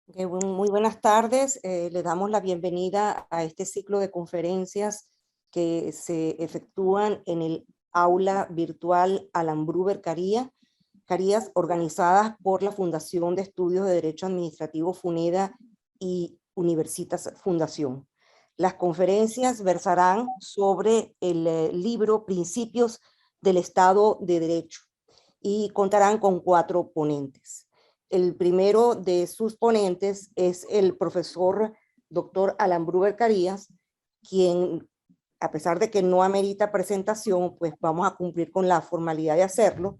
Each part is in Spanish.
Muy buenas tardes. Le damos la bienvenida a este ciclo de conferencias que se efectúan en el aula virtual Alan Bruber Carías, organizadas por la Fundación de Estudios de Derecho Administrativo FUNEDA y Universitas Fundación. Las conferencias versarán sobre el libro Principios del Estado de Derecho y contarán con 4 ponentes. El primero de sus ponentes es el profesor doctor Alan Bruber Carías, quien, a pesar de que no amerita presentación, pues vamos a cumplir con la formalidad de hacerlo.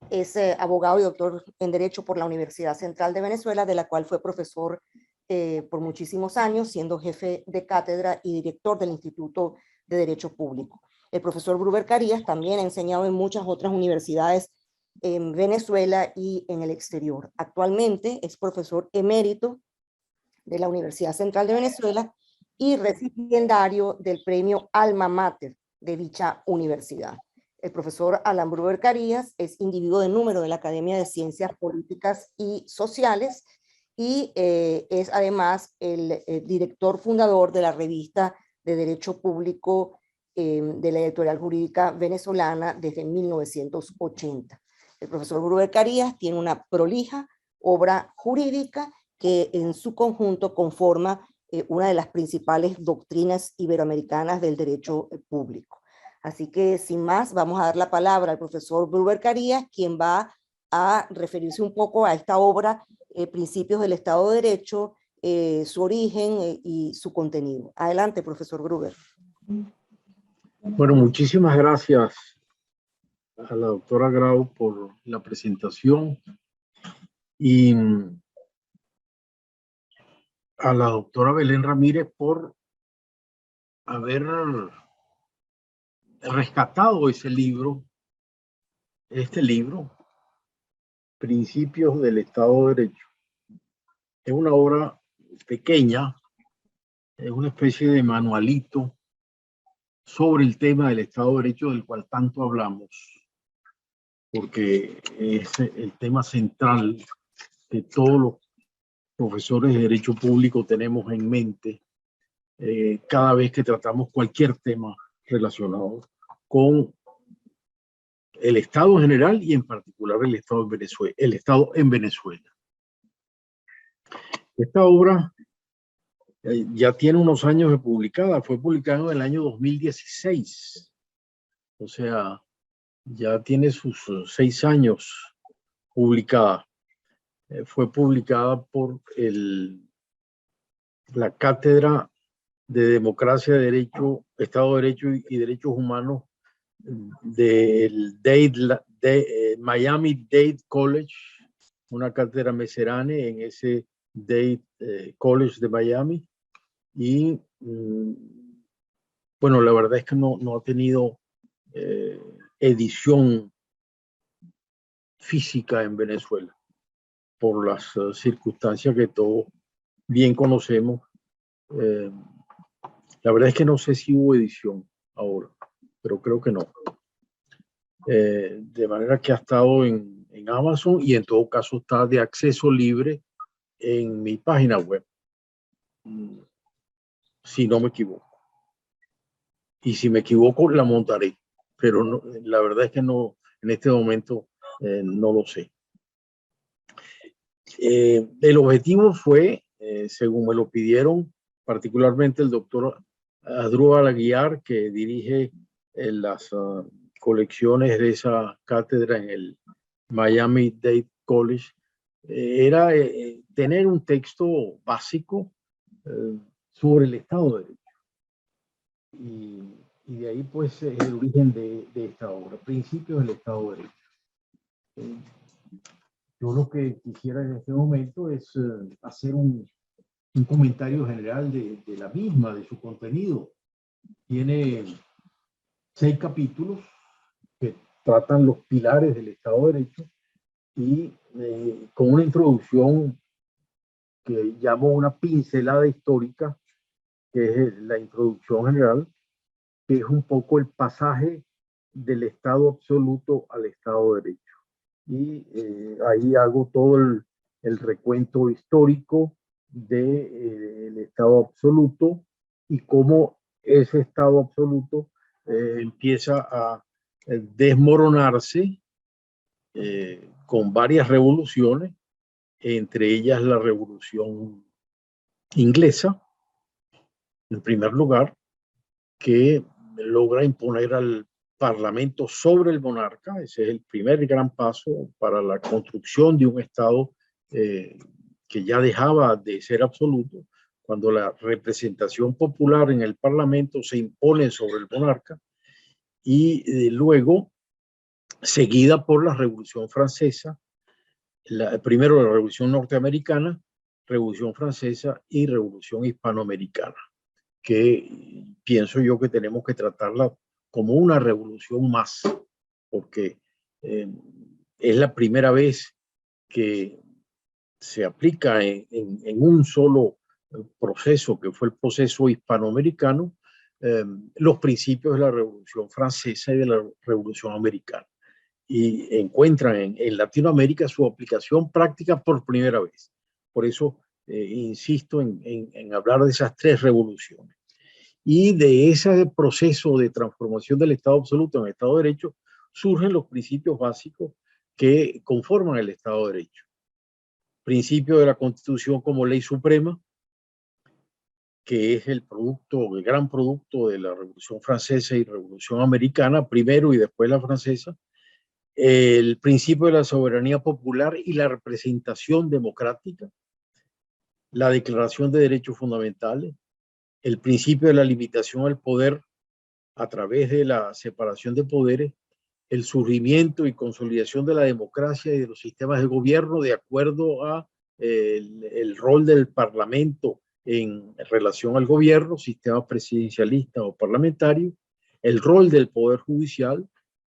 Es abogado y doctor en Derecho por la Universidad Central de Venezuela, de la cual fue profesor por muchísimos años, siendo jefe de cátedra y director del Instituto de Derecho Público. El profesor Bruber Carías también ha enseñado en muchas otras universidades en Venezuela y en el exterior. Actualmente es profesor emérito de la Universidad Central de Venezuela y recipiendario del premio Alma Mater de dicha universidad. El profesor Alan Bruber Carías es individuo de número de la Academia de Ciencias Políticas y Sociales y es además el director fundador de la revista de Derecho Público de la editorial jurídica venezolana desde 1980. El profesor Bruber Carías tiene una prolija obra jurídica que en su conjunto conforma una de las principales doctrinas iberoamericanas del derecho público. Así que, sin más, vamos a dar la palabra al profesor Bruber Carías, quien va a referirse un poco a esta obra, Principios del Estado de Derecho, su origen y su contenido. Adelante, profesor Bruber. Bueno, muchísimas gracias a la doctora Grau por la presentación y a la doctora Belén Ramírez por haber rescatado este libro, Principios del Estado de Derecho. Es una obra pequeña, es una especie de manualito sobre el tema del Estado de Derecho del cual tanto hablamos, porque es el tema central que todos los profesores de Derecho Público tenemos en mente cada vez que tratamos cualquier tema relacionado con el Estado en general y en particular el Estado en Venezuela. Esta obra ya tiene unos años de publicada, fue publicada en el año 2016, o sea, ya tiene sus 6 años publicada. Fue publicada por la Cátedra de Democracia, Derecho, Estado de Derecho y Derechos Humanos del Miami-Dade College, una cátedra Meserane en ese Dade College de Miami. Y bueno, la verdad es que no ha tenido edición física en Venezuela por las circunstancias que todos bien conocemos. La verdad es que no sé si hubo edición ahora, pero creo que no. De manera que ha estado en Amazon y en todo caso está de acceso libre en mi página web, si no me equivoco. Y si me equivoco, la montaré, pero no, la verdad es que no, en este momento no lo sé. El objetivo fue, según me lo pidieron, particularmente el doctor Asdrúbal Aguiar, que dirige las colecciones de esa cátedra en el Miami-Dade College, era tener un texto básico sobre el Estado de Derecho. Y de ahí pues es el origen de esta obra, Principios del Estado de Derecho. Yo lo que quisiera en este momento es hacer un comentario general de la misma, de su contenido. Tiene 6 capítulos que tratan los pilares del Estado de Derecho y con una introducción que llamo una pincelada histórica, que es la introducción general, que es un poco el pasaje del Estado absoluto al Estado de Derecho. Y ahí hago todo el recuento histórico del Estado absoluto y cómo ese Estado absoluto empieza a desmoronarse con varias revoluciones, entre ellas la Revolución Inglesa, en primer lugar, que logra imponer al Parlamento sobre el monarca. Ese es el primer gran paso para la construcción de un Estado que ya dejaba de ser absoluto, cuando la representación popular en el Parlamento se impone sobre el monarca, y luego seguida por la Revolución Francesa, primero la Revolución Norteamericana, Revolución Francesa y Revolución Hispanoamericana, que pienso yo que tenemos que tratarla como una revolución más, porque es la primera vez que se aplica en un solo proceso, que fue el proceso hispanoamericano, los principios de la Revolución Francesa y de la Revolución Americana, y encuentran en Latinoamérica su aplicación práctica por primera vez. Por eso insisto en hablar de esas tres revoluciones. Y de ese proceso de transformación del Estado absoluto en el Estado de Derecho surgen los principios básicos que conforman el Estado de Derecho. Principio de la Constitución como ley suprema, que es el producto, el gran producto de la Revolución Francesa y Revolución Americana, primero y después la francesa. El principio de la soberanía popular y la representación democrática, la Declaración de Derechos Fundamentales, el principio de la limitación al poder a través de la separación de poderes, el surgimiento y consolidación de la democracia y de los sistemas de gobierno de acuerdo a el rol del Parlamento en relación al gobierno, sistema presidencialista o parlamentario, el rol del Poder Judicial,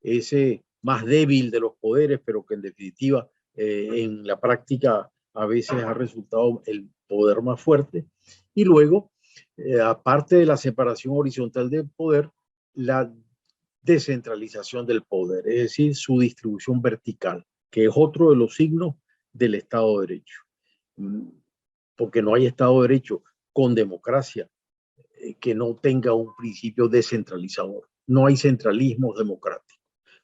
ese más débil de los poderes, pero que en definitiva en la práctica a veces ha resultado el poder más fuerte, y luego, aparte de la separación horizontal del poder, la descentralización del poder, es decir, su distribución vertical, que es otro de los signos del Estado de Derecho. Porque no hay Estado de Derecho con democracia que no tenga un principio descentralizador. No hay centralismo democrático.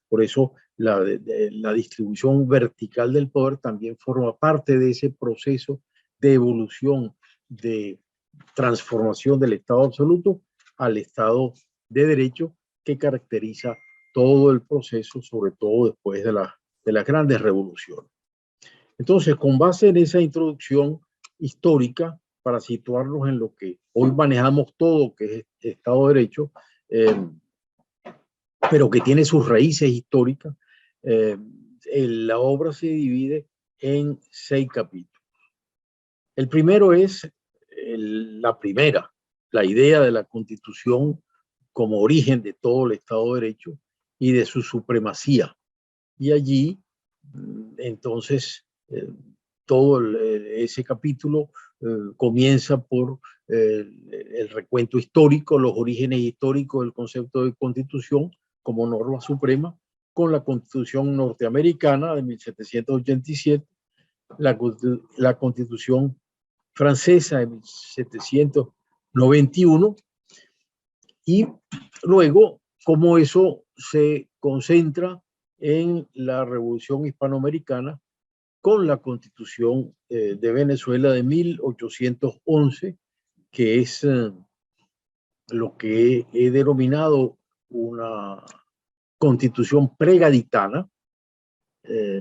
Por eso la distribución vertical del poder también forma parte de ese proceso de evolución, de transformación del Estado absoluto al Estado de Derecho, que caracteriza todo el proceso, sobre todo después de las grandes revoluciones. Entonces, con base en esa introducción histórica, para situarnos en lo que hoy manejamos todo, que es Estado de Derecho, pero que tiene sus raíces históricas, la obra se divide en 6 capítulos. El primero es la idea de la Constitución como origen de todo el Estado de Derecho y de su supremacía. Y allí, entonces, todo ese capítulo comienza por el recuento histórico, los orígenes históricos del concepto de Constitución como norma suprema, con la Constitución norteamericana de 1787, la Constitución francesa de 1791, y luego cómo eso se concentra en la Revolución Hispanoamericana con la Constitución de Venezuela de 1811, que es lo que he denominado una constitución pregaditana,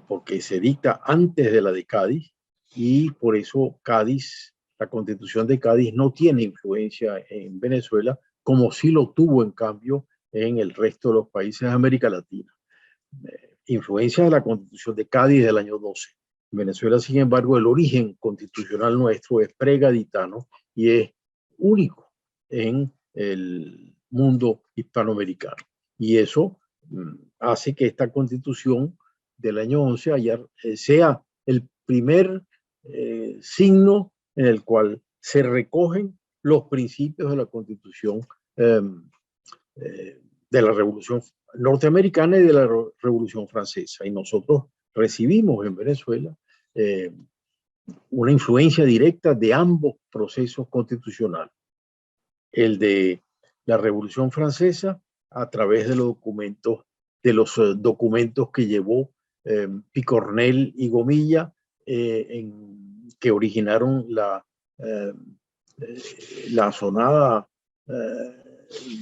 porque se dicta antes de la de Cádiz, y por eso Cádiz, la Constitución de Cádiz no tiene influencia en Venezuela, como sí lo tuvo en cambio en el resto de los países de América Latina. Influencia de la Constitución de Cádiz del año 12. En Venezuela, sin embargo, el origen constitucional nuestro es pregaditano y es único en el mundo hispanoamericano. Y eso hace que esta Constitución del año 11 sea el primer signo en el cual se recogen los principios de la Constitución de la Revolución Norteamericana y de la Revolución Francesa. Y nosotros recibimos en Venezuela una influencia directa de ambos procesos constitucionales. El de la Revolución Francesa a través de los documentos que llevó Picornell y Gomilla, que originaron la asonada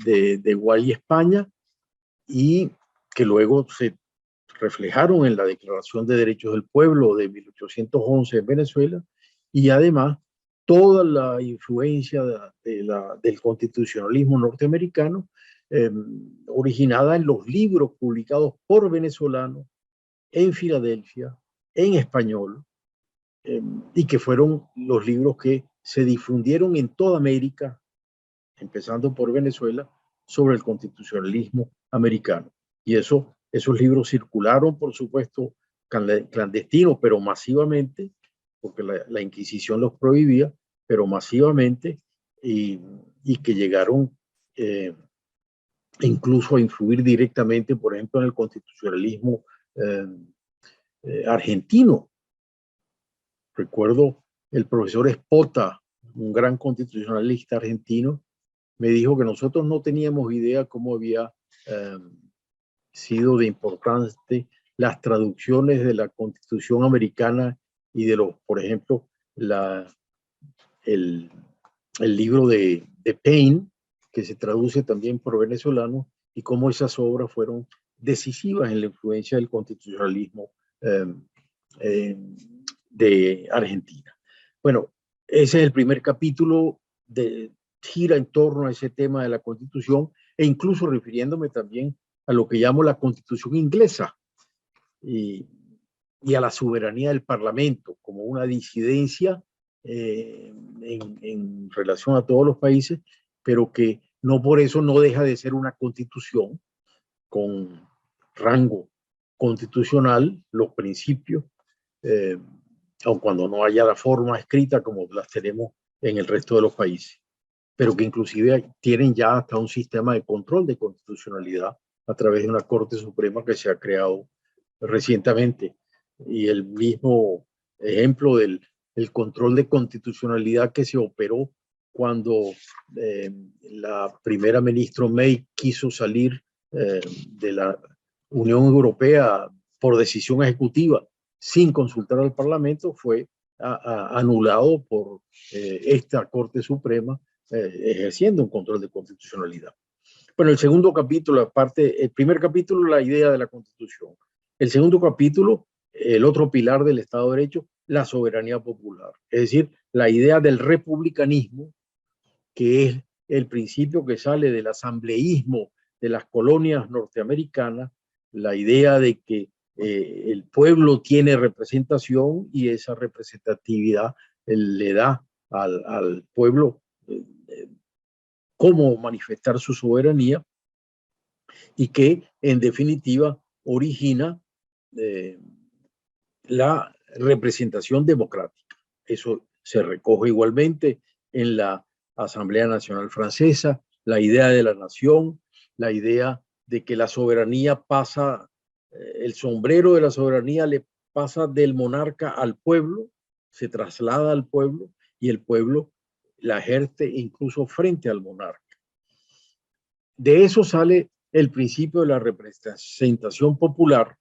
de Guay, España, y que luego se reflejaron en la Declaración de Derechos del Pueblo de 1811 en Venezuela, y además toda la influencia del constitucionalismo norteamericano, originada en los libros publicados por venezolanos en Filadelfia, en español, y que fueron los libros que se difundieron en toda América, empezando por Venezuela, sobre el constitucionalismo americano. Y esos libros circularon, por supuesto, clandestinos, pero masivamente, porque la Inquisición los prohibía, pero masivamente, y que llegaron incluso a influir directamente, por ejemplo, en el constitucionalismo argentino. Recuerdo el profesor Espota, un gran constitucionalista argentino, me dijo que nosotros no teníamos idea cómo había sido de importante las traducciones de la Constitución americana y de los, por ejemplo, el libro de Paine, que se traduce también por venezolanos, y cómo esas obras fueron decisivas en la influencia del constitucionalismo de Argentina. Bueno, ese es el primer capítulo, gira en torno a ese tema de la Constitución, e incluso refiriéndome también a lo que llamo la Constitución inglesa y a la soberanía del Parlamento como una disidencia en relación a todos los países, pero que no por eso no deja de ser una constitución con rango constitucional, los principios, aun cuando no haya la forma escrita como las tenemos en el resto de los países, pero que inclusive tienen ya hasta un sistema de control de constitucionalidad a través de una Corte Suprema que se ha creado recientemente. Y el mismo ejemplo del control de constitucionalidad que se operó cuando la primera ministra May quiso salir de la Unión Europea por decisión ejecutiva sin consultar al Parlamento, fue anulado por esta Corte Suprema, ejerciendo un control de constitucionalidad. Bueno, el segundo capítulo, el primer capítulo, la idea de la Constitución. El segundo capítulo, el otro pilar del Estado de Derecho, la soberanía popular. Es decir, la idea del republicanismo, que es el principio que sale del asambleísmo de las colonias norteamericanas, la idea de que el pueblo tiene representación y esa representatividad le da al pueblo cómo manifestar su soberanía, y que en definitiva origina la representación democrática. Eso se recoge igualmente en la Asamblea Nacional Francesa, la idea de la nación, la idea de que la soberanía pasa, el sombrero de la soberanía le pasa del monarca al pueblo, se traslada al pueblo, y el pueblo la ejerce incluso frente al monarca. De eso sale el principio de la representación popular,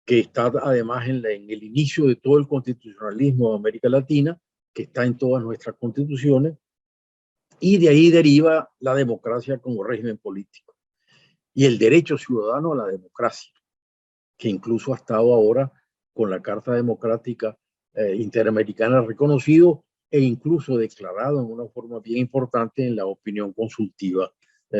que está además en el inicio de todo el constitucionalismo de América Latina, que está en todas nuestras constituciones, y de ahí deriva la democracia como régimen político y el derecho ciudadano a la democracia, que incluso ha estado ahora con la Carta Democrática Interamericana reconocido e incluso declarado en una forma bien importante en la opinión consultiva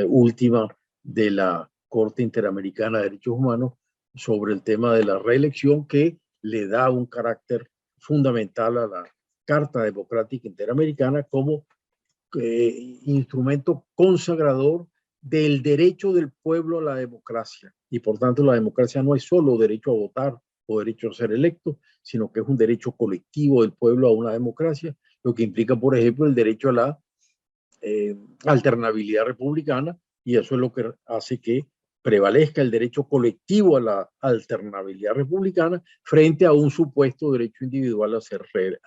última de la Corte Interamericana de Derechos Humanos sobre el tema de la reelección, que le da un carácter fundamental a la Carta Democrática Interamericana como instrumento consagrador del derecho del pueblo a la democracia. Y por tanto la democracia no es solo derecho a votar o derecho a ser electo, sino que es un derecho colectivo del pueblo a una democracia, lo que implica, por ejemplo, el derecho a la alternabilidad republicana, y eso es lo que hace que prevalezca el derecho colectivo a la alternabilidad republicana frente a un supuesto derecho individual a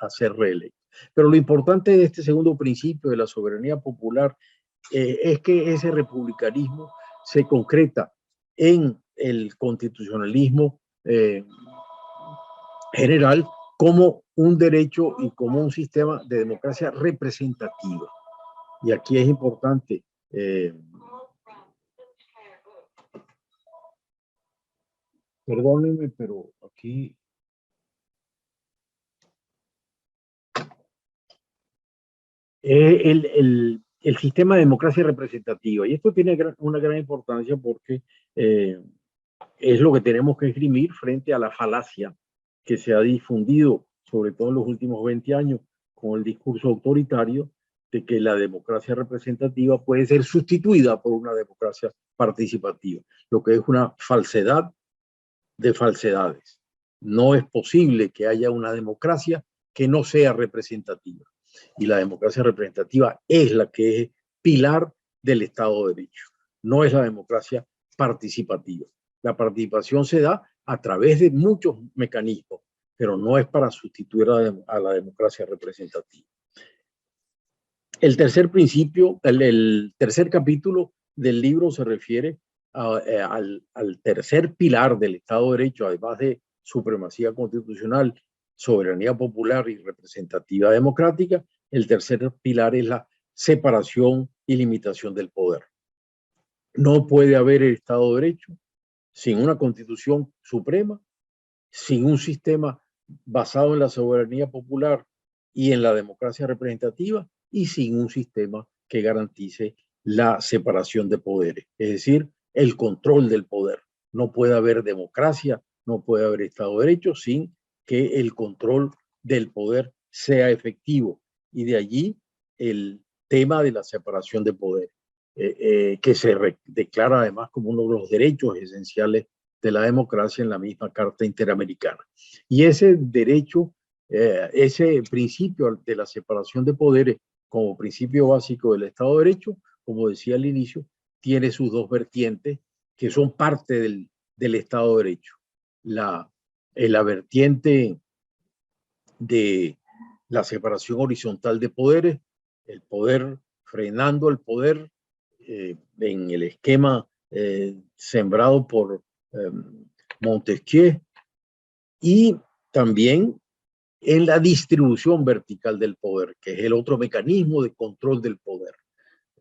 ser reelecto. Pero lo importante de este segundo principio de la soberanía popular es que ese republicanismo se concreta en el constitucionalismo general como un derecho y como un sistema de democracia representativa. Y aquí es importante perdónenme, pero aquí el sistema de democracia representativa. Y esto tiene una gran importancia porque es lo que tenemos que esgrimir frente a la falacia que se ha difundido, sobre todo en los últimos 20 años, con el discurso autoritario de que la democracia representativa puede ser sustituida por una democracia participativa, lo que es una falsedad de falsedades. No es posible que haya una democracia que no sea representativa. Y la democracia representativa es la que es pilar del Estado de Derecho. No es la democracia participativa. La participación se da a través de muchos mecanismos, pero no es para sustituir a la democracia representativa. El tercer principio, el tercer capítulo del libro se refiere al tercer pilar del Estado de Derecho, además de supremacía constitucional, soberanía popular y representativa democrática. El tercer pilar es la separación y limitación del poder. No puede haber el Estado de Derecho sin una constitución suprema, sin un sistema basado en la soberanía popular y en la democracia representativa, y sin un sistema que garantice la separación de poderes, es decir, el control del poder. No puede haber democracia, no puede haber Estado de Derecho sin que el control del poder sea efectivo. Y de allí el tema de la separación de poderes, que se declara además como uno de los derechos esenciales de la democracia en la misma Carta Interamericana. Y ese derecho, ese principio de la separación de poderes como principio básico del Estado de Derecho, como decía al inicio, tiene sus dos vertientes que son parte del Estado de Derecho. La vertiente de la separación horizontal de poderes, el poder frenando el poder en el esquema sembrado por Montesquieu, y también en la distribución vertical del poder, que es el otro mecanismo de control del poder,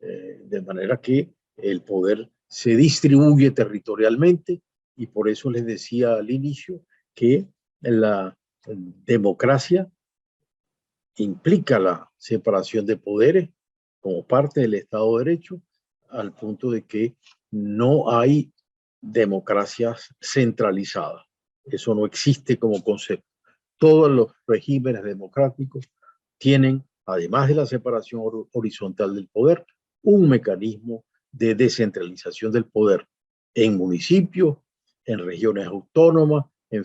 de manera que el poder se distribuye territorialmente, y por eso les decía al inicio que la democracia implica la separación de poderes como parte del Estado de Derecho, al punto de que no hay democracias centralizadas. Eso no existe como concepto. Todos los regímenes democráticos tienen, además de la separación horizontal del poder, un mecanismo de descentralización del poder en municipios, en regiones autónomas, en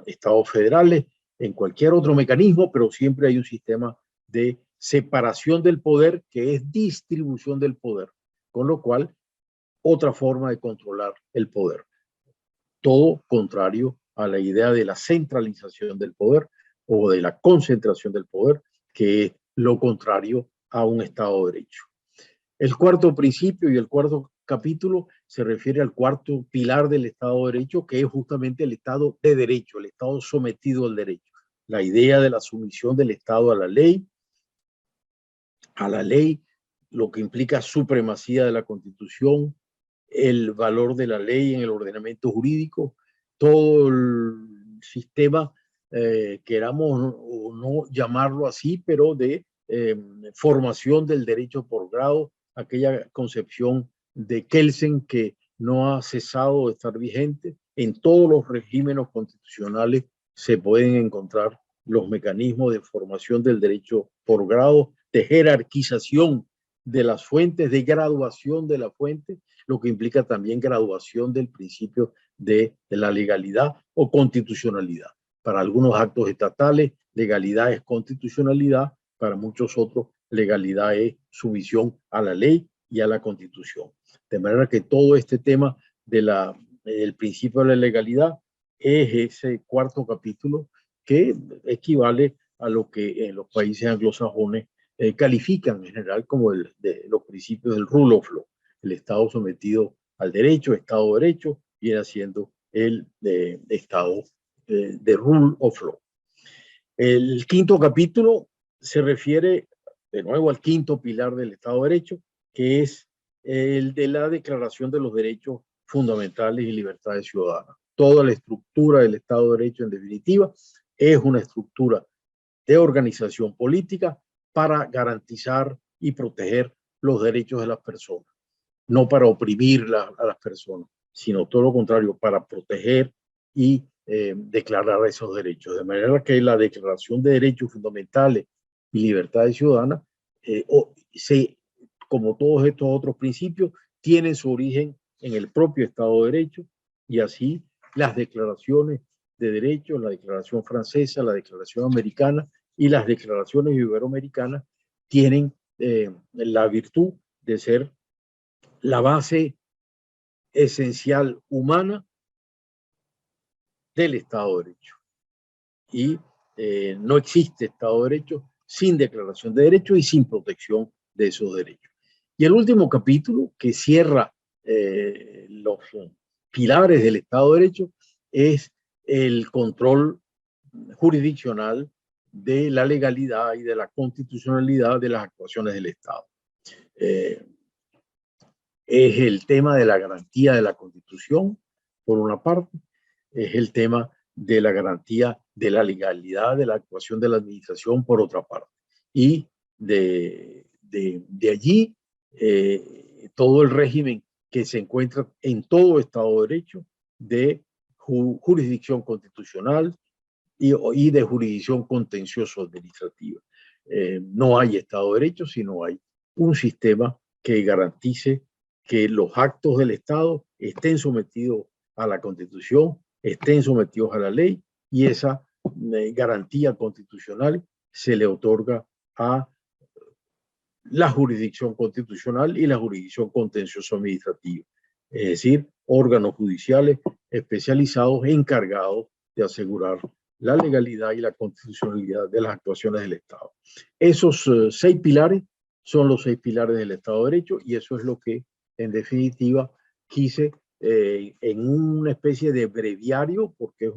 estados federales, en cualquier otro mecanismo, pero siempre hay un sistema de separación del poder que es distribución del poder, con lo cual otra forma de controlar el poder. Todo contrario a la idea de la centralización del poder o de la concentración del poder, que es lo contrario a un Estado de Derecho. El cuarto principio y el cuarto capítulo se refiere al cuarto pilar del Estado de Derecho, que es justamente el Estado de Derecho, el Estado sometido al derecho. La idea de la sumisión del Estado a la ley, lo que implica supremacía de la Constitución, el valor de la ley en el ordenamiento jurídico, todo el sistema, queramos o no llamarlo así, pero de formación del derecho por grado, aquella concepción de Kelsen que no ha cesado de estar vigente. En todos los regímenes constitucionales se pueden encontrar los mecanismos de formación del derecho por grado, de jerarquización de las fuentes, de graduación de la fuente, lo que implica también graduación del principio de la legalidad o constitucionalidad. Para algunos actos estatales, legalidad es constitucionalidad, para muchos otros, legalidad es sumisión a la ley y a la Constitución. De manera que todo este tema del principio de la legalidad es ese cuarto capítulo que equivale a lo que en los países anglosajones califican en general como de los principios del rule of law, el Estado sometido al derecho, Estado de Derecho, viene siendo el Estado de rule of law. El quinto capítulo se refiere de nuevo al quinto pilar del Estado de Derecho, que es el de la Declaración de los Derechos Fundamentales y Libertades Ciudadanas. Toda la estructura del Estado de Derecho, en definitiva, es una estructura de organización política para garantizar y proteger los derechos de las personas, no para oprimir a las personas, sino todo lo contrario, para proteger y declarar esos derechos. De manera que la Declaración de Derechos Fundamentales y Libertades Ciudadanas, como todos estos otros principios, tienen su origen en el propio Estado de Derecho, y así las declaraciones de derechos, la Declaración Francesa, la Declaración Americana y las declaraciones iberoamericanas tienen la virtud de ser la base esencial humana del Estado de Derecho. Y no existe Estado de Derecho sin declaración de derechos y sin protección de esos derechos. Y el último capítulo, que cierra los pilares del Estado de Derecho, es el control jurisdiccional de la legalidad y de la constitucionalidad de las actuaciones del Estado. Es el tema de la garantía de la Constitución, por una parte, es el tema de la garantía de la legalidad de la actuación de la administración, por otra parte. Y de allí, todo el régimen que se encuentra en todo Estado de Derecho de jurisdicción constitucional y de jurisdicción contencioso-administrativa. No hay Estado de Derecho si no hay un sistema que garantice que los actos del Estado estén sometidos a la Constitución, estén sometidos a la ley, y esa garantía constitucional se le otorga a la jurisdicción constitucional y la jurisdicción contencioso-administrativa, es decir, órganos judiciales especializados encargados de asegurar la legalidad y la constitucionalidad de las actuaciones del Estado. Esos 6 pilares son los 6 pilares del Estado de Derecho, y eso es lo que, en definitiva, quise en una especie de breviario, porque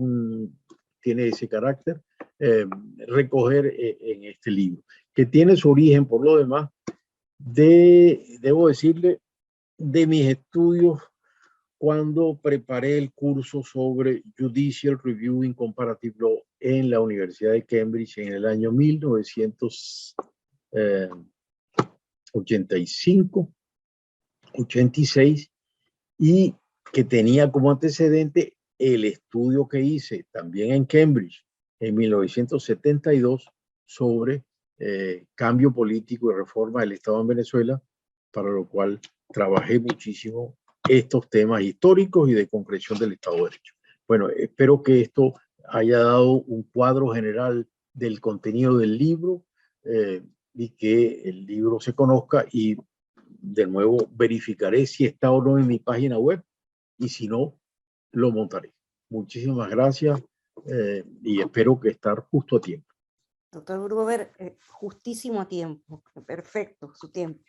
tiene ese carácter, recoger en este libro, que tiene su origen, por lo demás, debo decirle, de mis estudios cuando preparé el curso sobre Judicial Review in Comparative Law en la Universidad de Cambridge en el año 1985, 86, y que tenía como antecedente el estudio que hice también en Cambridge en 1972 sobre cambio político y reforma del Estado en Venezuela, para lo cual trabajé muchísimo estos temas históricos y de concreción del Estado de Derecho. Bueno, espero que esto haya dado un cuadro general del contenido del libro y que el libro se conozca, y de nuevo verificaré si está o no en mi página web, y si no, lo montaré. Muchísimas gracias y espero que estar justo a tiempo. Doctor Gruber, justísimo a tiempo, perfecto su tiempo.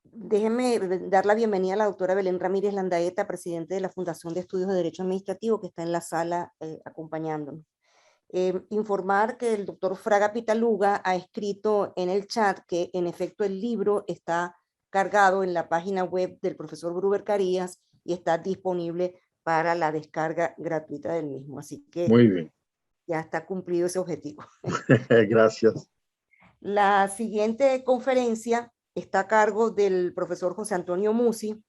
Déjeme dar la bienvenida a la doctora Belén Ramírez Landaeta, presidente de la Fundación de Estudios de Derecho Administrativo, que está en la sala acompañándonos. Informar que el doctor Fraga Pitaluga ha escrito en el chat que en efecto el libro está cargado en la página web del profesor Gruber Carías y está disponible para la descarga gratuita del mismo. Así que muy bien, ya está cumplido ese objetivo. Gracias. La siguiente conferencia está a cargo del profesor José Antonio Musi,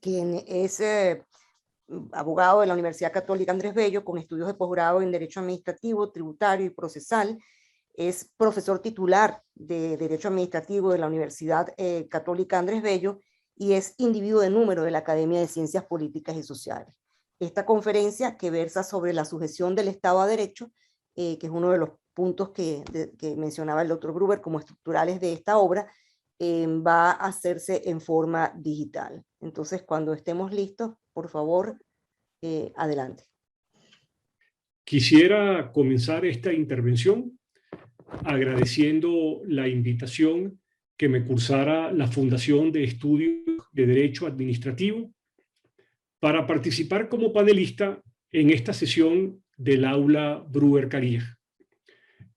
quien es abogado de la Universidad Católica Andrés Bello, con estudios de posgrado en Derecho Administrativo, Tributario y Procesal. Es profesor titular de Derecho Administrativo de la Universidad Católica Andrés Bello y es individuo de número de la Academia de Ciencias Políticas y Sociales. Esta conferencia, que versa sobre la sujeción del Estado a Derecho, que es uno de los puntos que mencionaba el doctor Gruber como estructurales de esta obra, va a hacerse en forma digital. Entonces, cuando estemos listos, por favor, adelante. Quisiera comenzar esta intervención agradeciendo la invitación que me cursara la Fundación de Estudios de Derecho Administrativo para participar como panelista en esta sesión del aula Brewer Caría,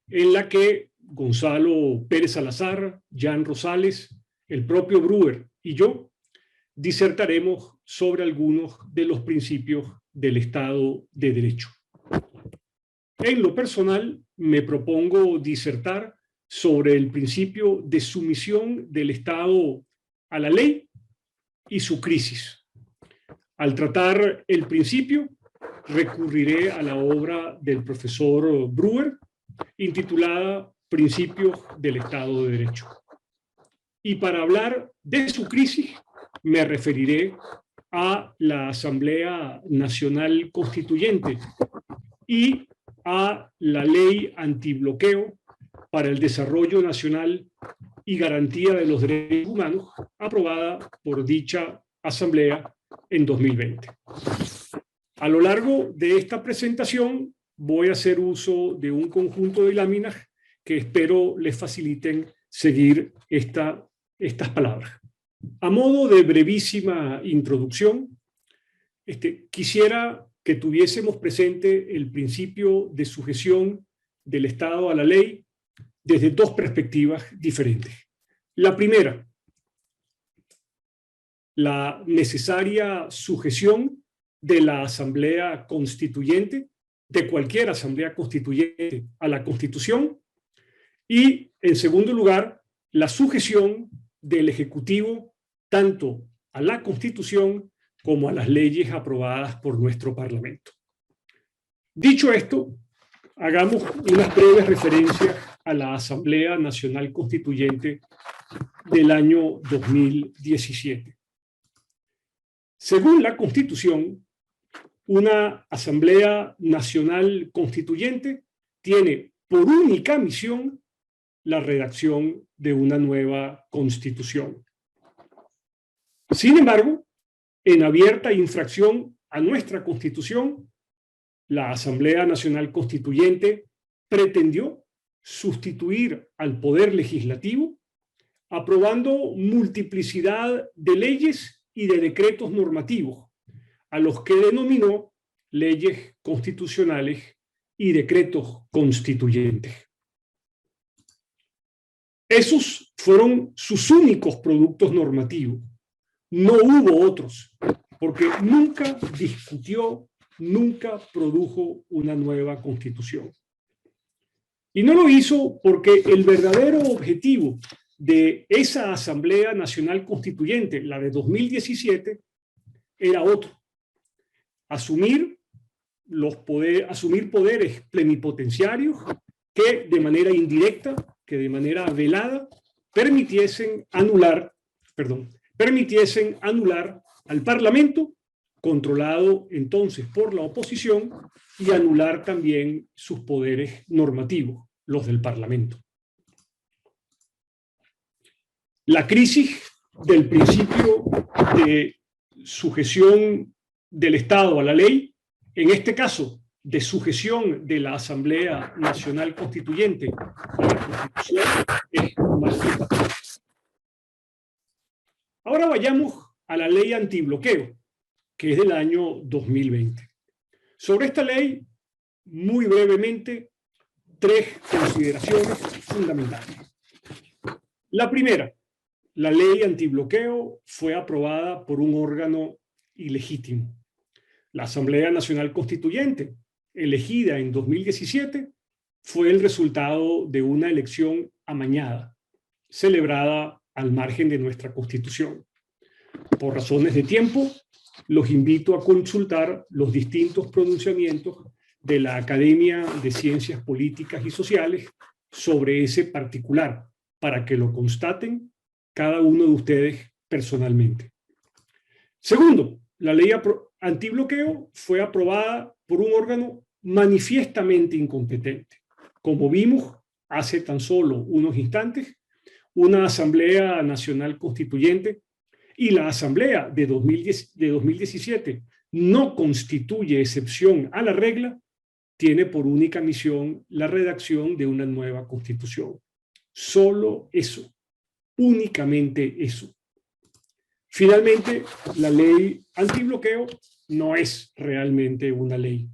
en la que Gonzalo Pérez Salazar, Jan Rosales, el propio Brewer y yo disertaremos sobre algunos de los principios del Estado de Derecho. En lo personal, me propongo disertar sobre el principio de sumisión del Estado a la ley y su crisis. Al tratar el principio, recurriré a la obra del profesor Brewer, intitulada Principios del Estado de Derecho. Y para hablar de su crisis, me referiré a la Asamblea Nacional Constituyente y a la Ley Antibloqueo para el Desarrollo Nacional y Garantía de los Derechos Humanos, aprobada por dicha Asamblea en 2020. A lo largo de esta presentación voy a hacer uso de un conjunto de láminas que espero les faciliten seguir estas palabras. A modo de brevísima introducción, quisiera que tuviésemos presente el principio de sujeción del Estado a la ley desde dos perspectivas diferentes. La primera, la necesaria sujeción de la Asamblea Constituyente, de cualquier Asamblea Constituyente, a la Constitución, y, en segundo lugar, la sujeción del Ejecutivo tanto a la Constitución como a las leyes aprobadas por nuestro Parlamento. Dicho esto, hagamos unas breves referencias a la Asamblea Nacional Constituyente del año 2017. Según la Constitución, una Asamblea Nacional Constituyente tiene por única misión la redacción de una nueva Constitución. Sin embargo, en abierta infracción a nuestra Constitución, la Asamblea Nacional Constituyente pretendió sustituir al Poder Legislativo, aprobando multiplicidad de leyes y de decretos normativos, a los que denominó leyes constitucionales y decretos constituyentes. Esos fueron sus únicos productos normativos. No hubo otros, porque nunca discutió, nunca produjo una nueva Constitución. Y no lo hizo porque el verdadero objetivo de esa Asamblea Nacional Constituyente, la de 2017, era otro: asumir poderes plenipotenciarios que de manera indirecta, que de manera velada, permitiesen anular al Parlamento, controlado entonces por la oposición, y anular también sus poderes normativos, los del Parlamento. La crisis del principio de sujeción del Estado a la ley, en este caso de sujeción de la Asamblea Nacional Constituyente a la Constitución, es más. Ahora vayamos a la ley antibloqueo, que es del año 2020. Sobre esta ley, muy brevemente, tres consideraciones fundamentales. La primera, la ley antibloqueo fue aprobada por un órgano ilegítimo. La Asamblea Nacional Constituyente, elegida en 2017, fue el resultado de una elección amañada, celebrada al margen de nuestra Constitución. Por razones de tiempo, los invito a consultar los distintos pronunciamientos de la Academia de Ciencias Políticas y Sociales sobre ese particular, para que lo constaten cada uno de ustedes personalmente. Segundo, la ley antibloqueo fue aprobada por un órgano manifiestamente incompetente. Como vimos hace tan solo unos instantes, una Asamblea Nacional Constituyente y la Asamblea de 2017 no constituye excepción a la regla, tiene por única misión la redacción de una nueva Constitución. Solo eso, únicamente eso. Finalmente, la ley antibloqueo no es realmente una ley,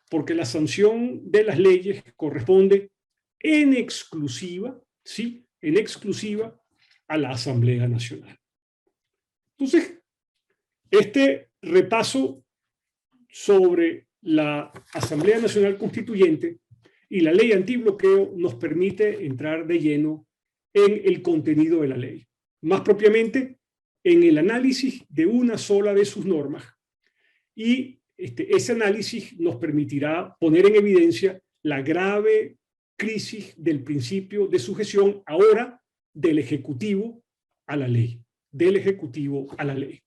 porque la sanción de las leyes corresponde en exclusiva, ¿sí? En exclusiva a la Asamblea Nacional. Entonces, este repaso sobre la Asamblea Nacional Constituyente y la ley antibloqueo nos permite entrar de lleno en el contenido de la ley, más propiamente en el análisis de una sola de sus normas, y ese análisis nos permitirá poner en evidencia la grave crisis del principio de sujeción ahora del Ejecutivo a la ley, del Ejecutivo a la ley.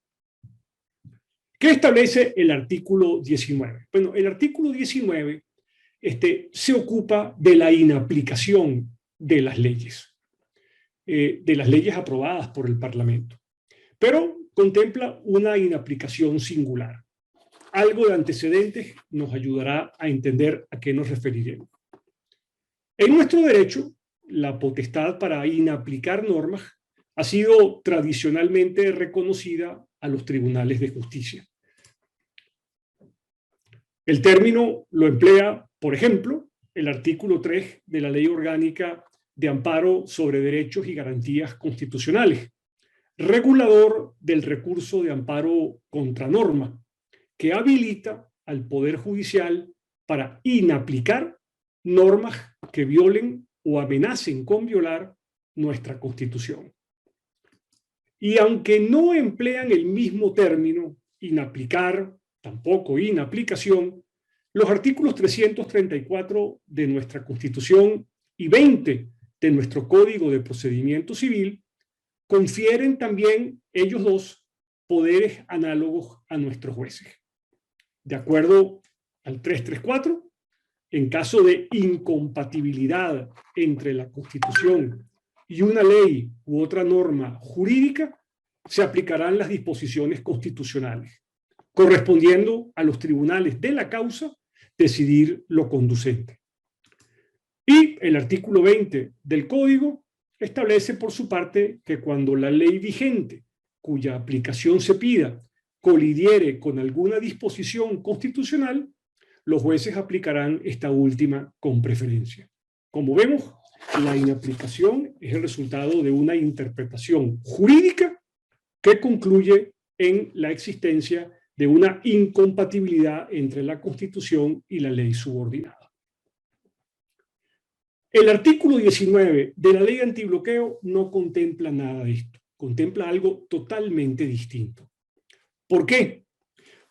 ¿Qué establece el artículo 19? Bueno, el artículo 19 se ocupa de la inaplicación de las leyes aprobadas por el Parlamento, pero contempla una inaplicación singular. Algo de antecedentes nos ayudará a entender a qué nos referiremos. En nuestro derecho, la potestad para inaplicar normas ha sido tradicionalmente reconocida a los tribunales de justicia. El término lo emplea, por ejemplo, el artículo 3 de la Ley Orgánica de Amparo sobre Derechos y Garantías Constitucionales, regulador del recurso de amparo contra norma, que habilita al Poder Judicial para inaplicar normas que violen o amenacen con violar nuestra Constitución. Y aunque no emplean el mismo término, inaplicar, tampoco inaplicación, los artículos 334 de nuestra Constitución y 20 de nuestro Código de Procedimiento Civil confieren también ellos dos poderes análogos a nuestros jueces. De acuerdo al 334, en caso de incompatibilidad entre la Constitución y una ley u otra norma jurídica, se aplicarán las disposiciones constitucionales, correspondiendo a los tribunales de la causa decidir lo conducente. Y el artículo 20 del Código establece por su parte que cuando la ley vigente, cuya aplicación se pida, colidiere con alguna disposición constitucional, los jueces aplicarán esta última con preferencia. Como vemos, la inaplicación es el resultado de una interpretación jurídica que concluye en la existencia de una incompatibilidad entre la Constitución y la ley subordinada. El artículo 19 de la ley antibloqueo no contempla nada de esto, contempla algo totalmente distinto. ¿Por qué?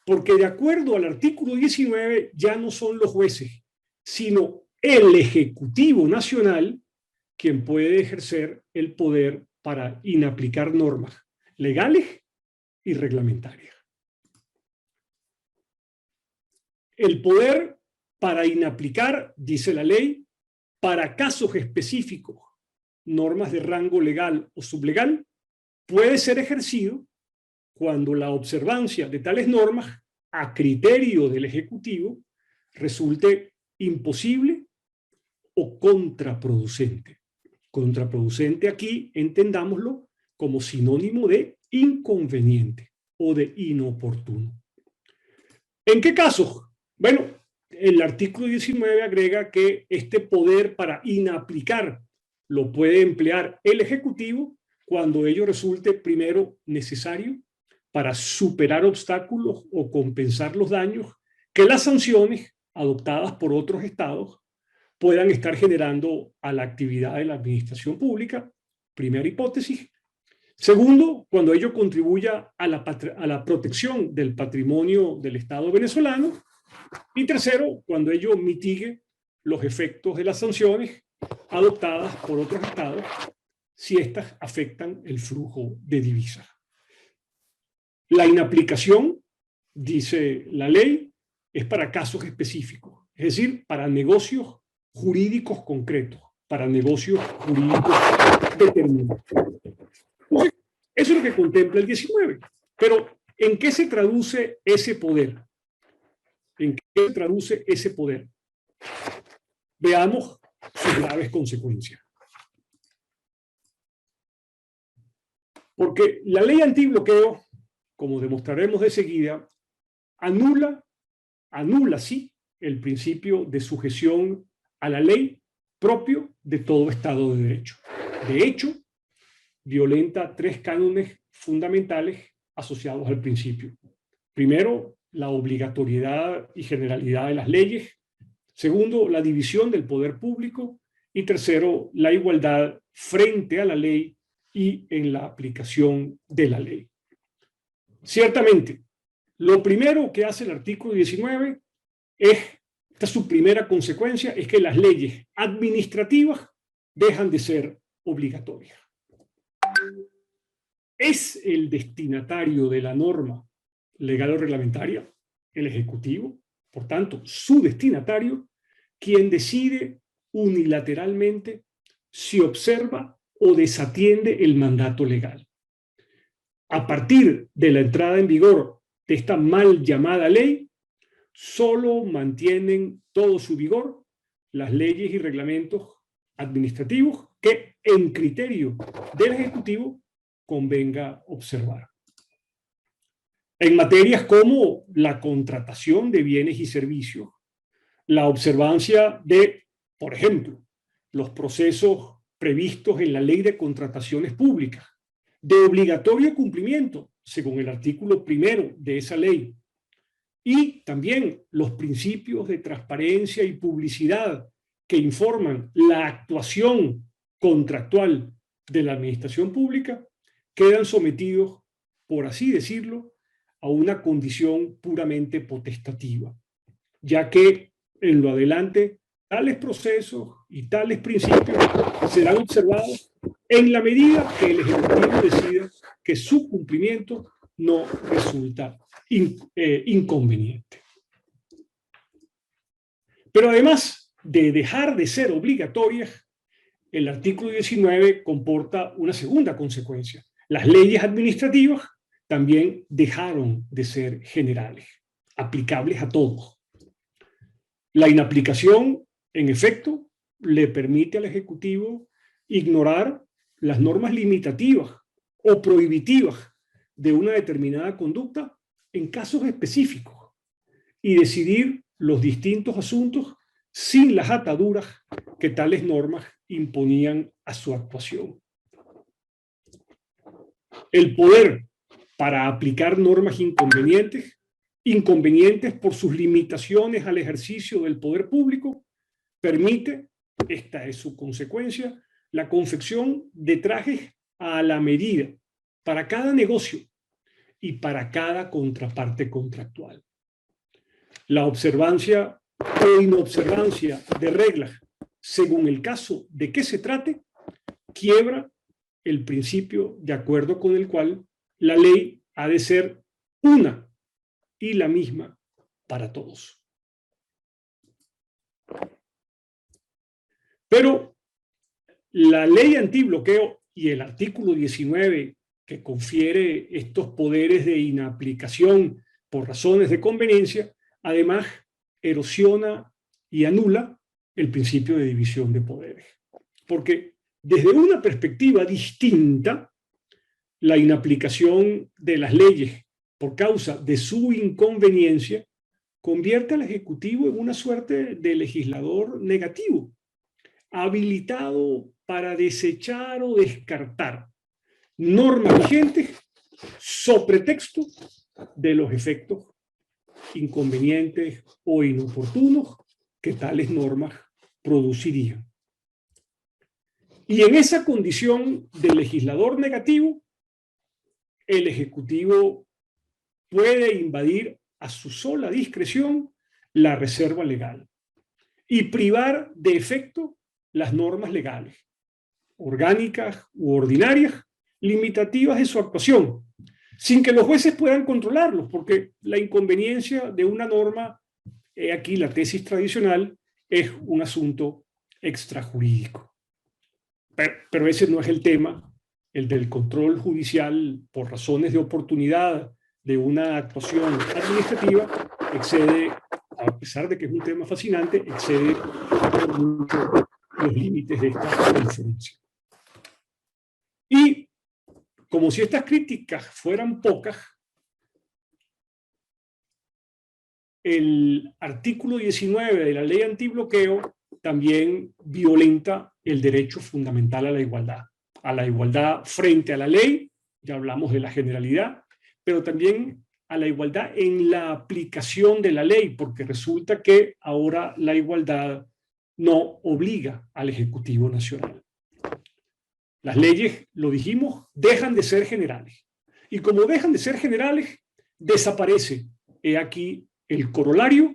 Porque de acuerdo al artículo 19 ya no son los jueces, sino el Ejecutivo Nacional quien puede ejercer el poder para inaplicar normas legales y reglamentarias. El poder para inaplicar, dice la ley, para casos específicos, normas de rango legal o sublegal, puede ser ejercido cuando la observancia de tales normas a criterio del Ejecutivo resulte imposible o contraproducente. Contraproducente aquí entendámoslo como sinónimo de inconveniente o de inoportuno. ¿En qué casos? Bueno, el artículo 19 agrega que este poder para inaplicar lo puede emplear el Ejecutivo cuando ello resulte primero necesario para superar obstáculos o compensar los daños que las sanciones adoptadas por otros estados puedan estar generando a la actividad de la administración pública, primera hipótesis. Segundo, cuando ello contribuya a la protección del patrimonio del Estado venezolano. Y tercero, cuando ello mitigue los efectos de las sanciones adoptadas por otros estados si éstas afectan el flujo de divisas. La inaplicación, dice la ley, es para casos específicos, es decir, para negocios jurídicos concretos, para negocios jurídicos determinados. Entonces, eso es lo que contempla el 19. Pero, ¿en qué se traduce ese poder? ¿En qué se traduce ese poder? Veamos sus graves consecuencias. Porque la ley antibloqueo, como demostraremos de seguida, anula sí el principio de sujeción a la ley propio de todo Estado de Derecho. De hecho, violenta 3 cánones fundamentales asociados al principio. Primero, la obligatoriedad y generalidad de las leyes. Segundo, la división del poder público. Y tercero, la igualdad frente a la ley y en la aplicación de la ley. Ciertamente, lo primero que hace el artículo 19 esta es su primera consecuencia, es que las leyes administrativas dejan de ser obligatorias. ¿Es el destinatario de la norma legal o reglamentaria el Ejecutivo? Por tanto, su destinatario, quien decide unilateralmente si observa o desatiende el mandato legal. A partir de la entrada en vigor de esta mal llamada ley, solo mantienen todo su vigor las leyes y reglamentos administrativos que, en criterio del Ejecutivo, convenga observar. En materias como la contratación de bienes y servicios, la observancia de, por ejemplo, los procesos previstos en la Ley de Contrataciones Públicas, de obligatorio cumplimiento, según el artículo 1 de esa ley, y también los principios de transparencia y publicidad que informan la actuación contractual de la administración pública, quedan sometidos, por así decirlo, a una condición puramente potestativa, ya que en lo adelante tales procesos y tales principios serán observados en la medida que el Ejecutivo decida que su cumplimiento no resulta inconveniente. Pero además de dejar de ser obligatorias, el artículo 19 comporta una segunda consecuencia. Las leyes administrativas también dejaron de ser generales, aplicables a todos. La inaplicación, en efecto, le permite al Ejecutivo ignorar las normas limitativas o prohibitivas de una determinada conducta en casos específicos y decidir los distintos asuntos sin las ataduras que tales normas imponían a su actuación. El poder para aplicar normas inconvenientes por sus limitaciones al ejercicio del poder público, permite, esta es su consecuencia, la confección de trajes a la medida para cada negocio y para cada contraparte contractual. La observancia o inobservancia de reglas, según el caso de que se trate, quiebra el principio de acuerdo con el cual la ley ha de ser una y la misma para todos. Pero la ley antibloqueo y el artículo 19 que confiere estos poderes de inaplicación por razones de conveniencia, además erosiona y anula el principio de división de poderes. Porque desde una perspectiva distinta, la inaplicación de las leyes por causa de su inconveniencia convierte al Ejecutivo en una suerte de legislador negativo, habilitado para desechar o descartar normas vigentes sobre texto de los efectos inconvenientes o inoportunos que tales normas producirían. Y en esa condición de legislador negativo, el Ejecutivo puede invadir a su sola discreción la reserva legal y privar de efecto las normas legales, orgánicas u ordinarias, limitativas de su actuación, sin que los jueces puedan controlarlos, porque la inconveniencia de una norma, aquí la tesis tradicional, es un asunto extrajurídico. pero ese no es el tema. El del control judicial por razones de oportunidad de una actuación administrativa excede, a pesar de que es un tema fascinante, excede por mucho los límites de esta conferencia. Y como si estas críticas fueran pocas, el artículo 19 de la ley antibloqueo también violenta el derecho fundamental a la igualdad frente a la ley, ya hablamos de la generalidad, pero también a la igualdad en la aplicación de la ley, porque resulta que ahora la igualdad no obliga al Ejecutivo Nacional. Las leyes, lo dijimos, dejan de ser generales. Y como dejan de ser generales, desaparece, he aquí, el corolario,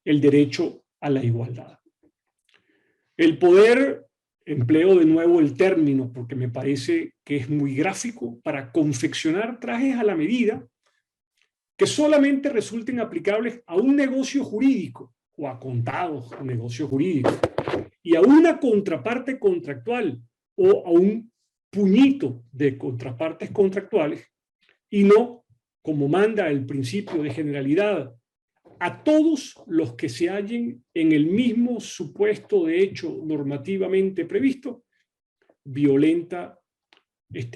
el derecho a la igualdad. El poder, empleo de nuevo el término porque me parece que es muy gráfico, para confeccionar trajes a la medida que solamente resulten aplicables a un negocio jurídico o a contados negocios jurídicos y a una contraparte contractual o a un puñito de contrapartes contractuales y no, como manda el principio de generalidad, a todos los que se hallen en el mismo supuesto de hecho normativamente previsto, violenta,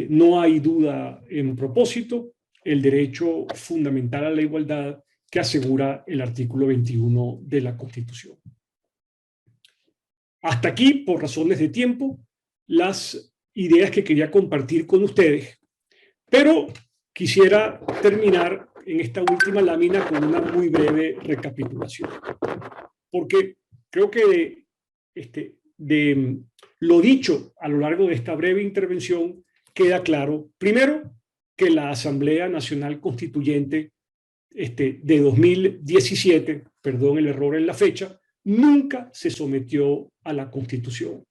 no hay duda en propósito, el derecho fundamental a la igualdad que asegura el artículo 21 de la Constitución. Hasta aquí, por razones de tiempo, las ideas que quería compartir con ustedes, pero quisiera terminar en esta última lámina con una muy breve recapitulación. Porque creo que de lo dicho a lo largo de esta breve intervención queda claro, primero, que la Asamblea Nacional Constituyente de 2017, perdón el error en la fecha, nunca se sometió a la Constitución.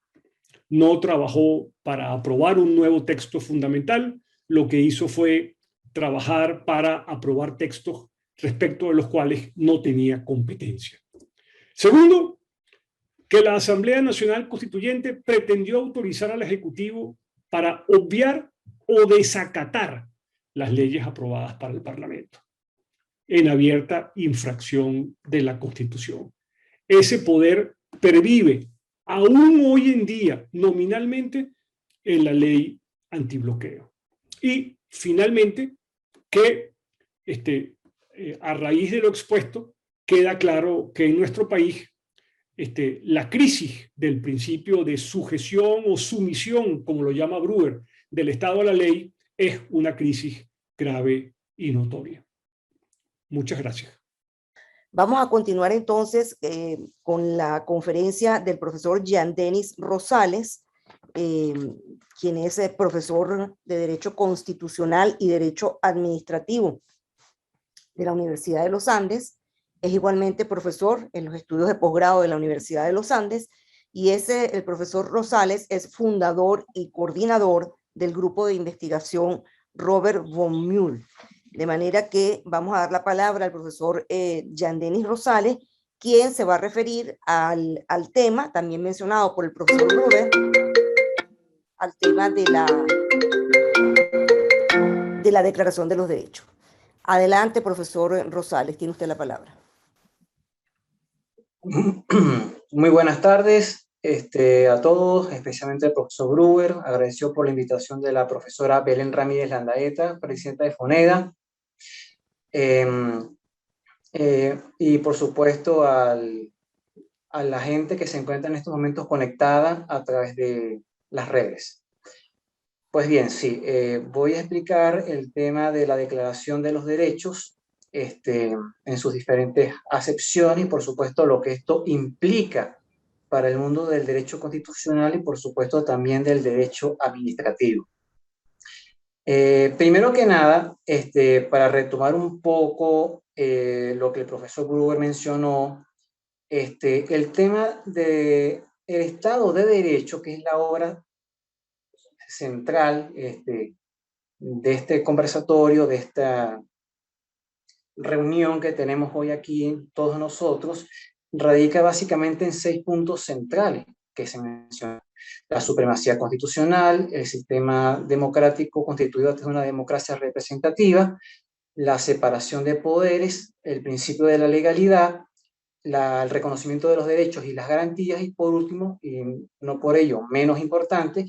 No trabajó para aprobar un nuevo texto fundamental, lo que hizo fue trabajar para aprobar textos respecto de los cuales no tenía competencia. Segundo, que la Asamblea Nacional Constituyente pretendió autorizar al Ejecutivo para obviar o desacatar las leyes aprobadas para el Parlamento, en abierta infracción de la Constitución. Ese poder pervive aún hoy en día nominalmente en la ley antibloqueo. Y finalmente, que a raíz de lo expuesto, queda claro que en nuestro país la crisis del principio de sujeción o sumisión, como lo llama Brewer, del Estado a la ley, es una crisis grave y notoria. Muchas gracias. Vamos a continuar entonces con la conferencia del profesor Jean-Denis Rosales, quien es profesor de Derecho Constitucional y Derecho Administrativo de la Universidad de los Andes. Es igualmente profesor en los estudios de posgrado de la Universidad de los Andes y el profesor Rosales es fundador y coordinador del grupo de investigación Robert von Mühl. De manera que vamos a dar la palabra al profesor Jean-Denis Rosales, quien se va a referir al tema, también mencionado por el profesor Brewer, al tema de la Declaración de los Derechos. Adelante, profesor Rosales, tiene usted la palabra. Muy buenas tardes a todos, especialmente al profesor Brewer. Agradeció por la invitación de la profesora Belén Ramírez Landaeta, presidenta de FONEDA. Y por supuesto a la gente que se encuentra en estos momentos conectada a través de las redes. Pues bien, sí, voy a explicar el tema de la Declaración de los Derechos en sus diferentes acepciones y por supuesto lo que esto implica para el mundo del derecho constitucional y por supuesto también del derecho administrativo. Primero que nada, para retomar un poco lo que el profesor Brewer mencionó, el tema del Estado de Derecho, que es la obra central de este conversatorio, de esta reunión que tenemos hoy aquí todos nosotros, radica básicamente en 6 puntos centrales que se mencionan: la supremacía constitucional, el sistema democrático constituido de una democracia representativa, la separación de poderes, el principio de la legalidad, el reconocimiento de los derechos y las garantías, y por último, y no por ello menos importante,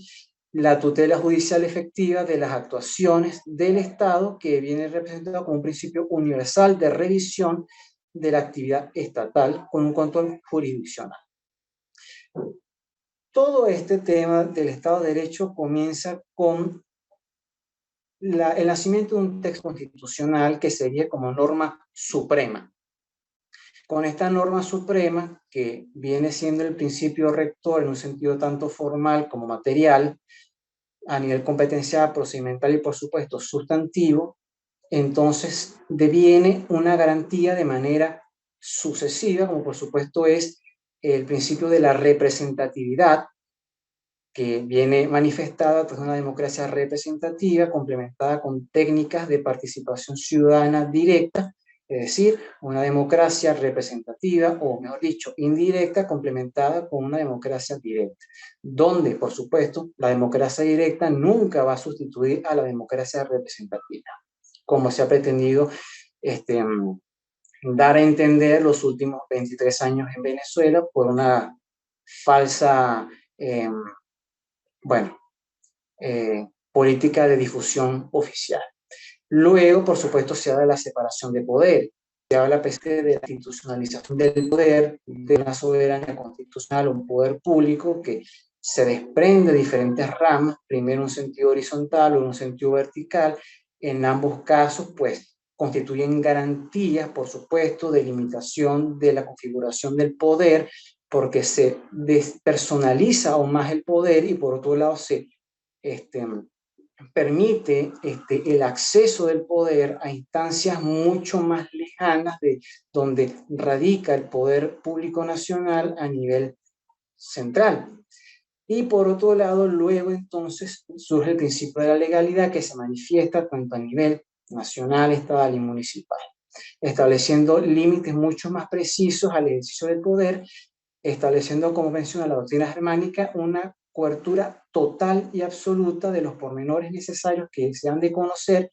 la tutela judicial efectiva de las actuaciones del Estado, que viene representado como un principio universal de revisión de la actividad estatal con un control jurisdiccional. Todo este tema del Estado de Derecho comienza con el nacimiento de un texto constitucional que sería como norma suprema. Con esta norma suprema, que viene siendo el principio rector en un sentido tanto formal como material, a nivel competencial, procedimental y por supuesto sustantivo, entonces deviene una garantía de manera sucesiva, como por supuesto es el principio de la representatividad, que viene manifestada tras una democracia representativa complementada con técnicas de participación ciudadana directa, es decir, una democracia representativa, o mejor dicho, indirecta, complementada con una democracia directa, donde, por supuesto, la democracia directa nunca va a sustituir a la democracia representativa, como se ha pretendido dar a entender los últimos 23 años en Venezuela por una falsa política de difusión oficial. Luego, por supuesto, se habla de la separación de poder, se habla de la institucionalización del poder, de una soberanía constitucional, un poder público que se desprende de diferentes ramas, primero en un sentido horizontal o en un sentido vertical. En ambos casos, pues, constituyen garantías, por supuesto, de limitación de la configuración del poder, porque se despersonaliza aún más el poder, y por otro lado se permite el acceso del poder a instancias mucho más lejanas de donde radica el poder público nacional a nivel central. Y por otro lado, luego entonces surge el principio de la legalidad, que se manifiesta tanto a nivel nacional, estatal y municipal, estableciendo límites mucho más precisos al ejercicio del poder, estableciendo, como menciona la doctrina germánica, una cobertura total y absoluta de los pormenores necesarios que se han de conocer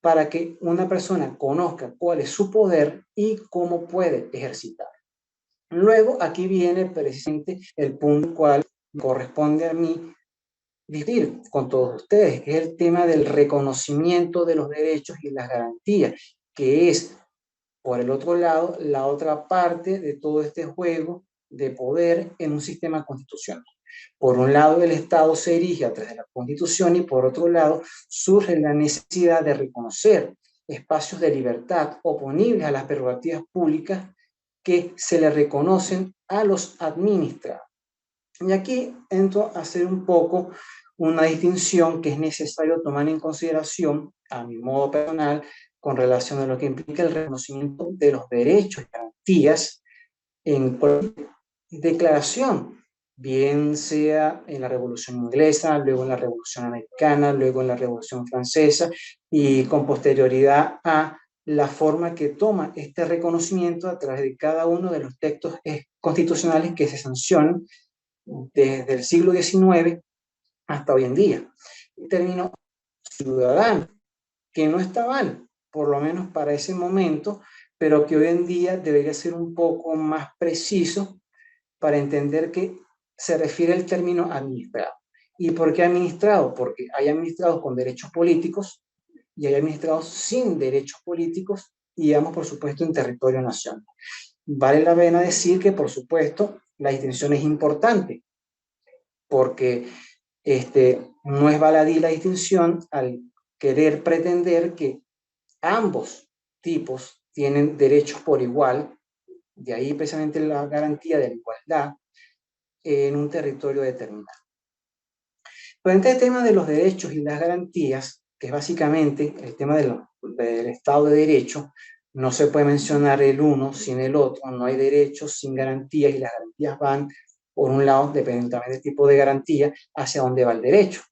para que una persona conozca cuál es su poder y cómo puede ejercitar. Luego, aquí viene precisamente el punto cual corresponde a mí discutir con todos ustedes, que es el tema del reconocimiento de los derechos y las garantías, que es, por el otro lado, la otra parte de todo este juego de poder en un sistema constitucional. Por un lado, el Estado se erige a través de la Constitución, y por otro lado, surge la necesidad de reconocer espacios de libertad oponibles a las prerrogativas públicas que se le reconocen a los administrados. Y aquí entro a hacer un poco una distinción que es necesario tomar en consideración, a mi modo personal, con relación a lo que implica el reconocimiento de los derechos y garantías en declaración, bien sea en la Revolución Inglesa, luego en la Revolución Americana, luego en la Revolución Francesa, y con posterioridad a la forma que toma este reconocimiento a través de cada uno de los textos constitucionales que se sancionan desde el siglo XIX hasta hoy en día. El término ciudadano, que no está mal, por lo menos para ese momento, pero que hoy en día debería ser un poco más preciso para entender que se refiere al término administrado. ¿Y por qué administrado? Porque hay administrados con derechos políticos y hay administrados sin derechos políticos, y ambos, por supuesto, en territorio nacional. Vale la pena decir que, por supuesto, la distinción es importante, porque no es baladí la distinción al querer pretender que ambos tipos tienen derechos por igual, de ahí precisamente la garantía de la igualdad en un territorio determinado. Pero en este tema de los derechos y las garantías, que es básicamente el tema del Estado de Derecho, no se puede mencionar el uno sin el otro, no hay derechos sin garantías, y las garantías van, por un lado, dependientemente del tipo de garantía, hacia dónde va el derecho.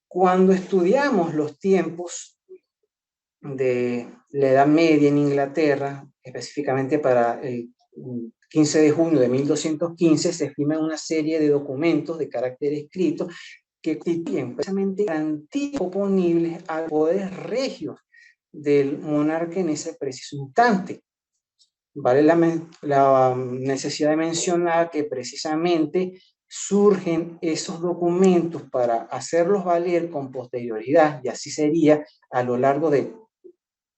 Cuando estudiamos los tiempos de la Edad Media en Inglaterra, específicamente para el 15 de junio de 1215 se firman una serie de documentos de carácter escrito que constituyen precisamente garantías oponibles a los poderes regios del monarca en ese preciso instante. Vale la necesidad de mencionar que precisamente surgen esos documentos para hacerlos valer con posterioridad, y así sería a lo largo de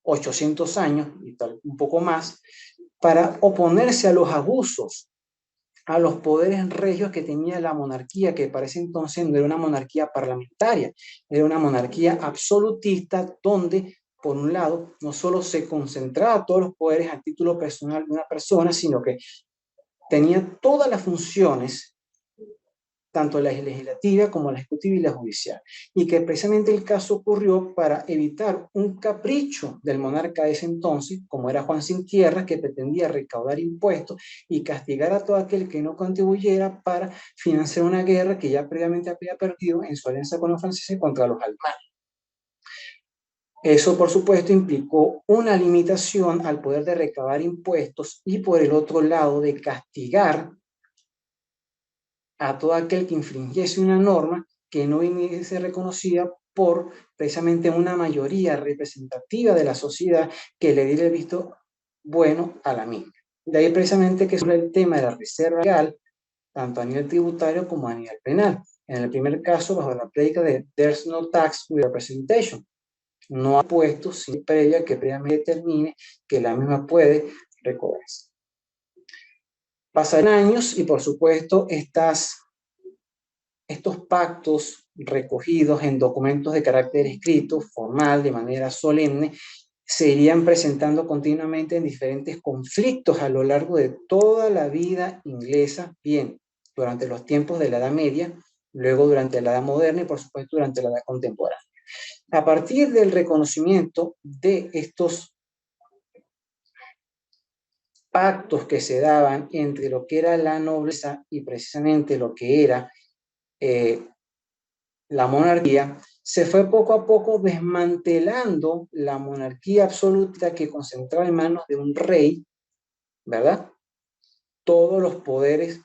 800 años, y tal, un poco más, para oponerse a los abusos, a los poderes regios que tenía la monarquía, que para ese entonces no era una monarquía parlamentaria, era una monarquía absolutista donde, por un lado, no solo se concentraba todos los poderes a título personal de una persona, sino que tenía todas las funciones, tanto la legislativa como la ejecutiva y la judicial, y que precisamente el caso ocurrió para evitar un capricho del monarca de ese entonces, como era Juan Sin Tierra, que pretendía recaudar impuestos y castigar a todo aquel que no contribuyera para financiar una guerra que ya previamente había perdido en su alianza con los franceses contra los alemanes. Eso, por supuesto, implicó una limitación al poder de recaudar impuestos y, por el otro lado, de castigar a todo aquel que infringiese una norma que no viniese reconocida por precisamente una mayoría representativa de la sociedad que le diera el visto bueno a la misma. De ahí precisamente que surge el tema de la reserva legal, tanto a nivel tributario como a nivel penal. En el primer caso, bajo la prédica de "there's no tax with representation", no hay impuestos sin previa que previamente determine que la misma puede recobrarse. Pasan años y, por supuesto, estos pactos recogidos en documentos de carácter escrito, formal, de manera solemne, se irían presentando continuamente en diferentes conflictos a lo largo de toda la vida inglesa, bien durante los tiempos de la Edad Media, luego durante la Edad Moderna y, por supuesto, durante la Edad Contemporánea. A partir del reconocimiento de estos pactos que se daban entre lo que era la nobleza y precisamente lo que era la monarquía, se fue poco a poco desmantelando la monarquía absoluta que concentraba en manos de un rey, ¿verdad? Todos los poderes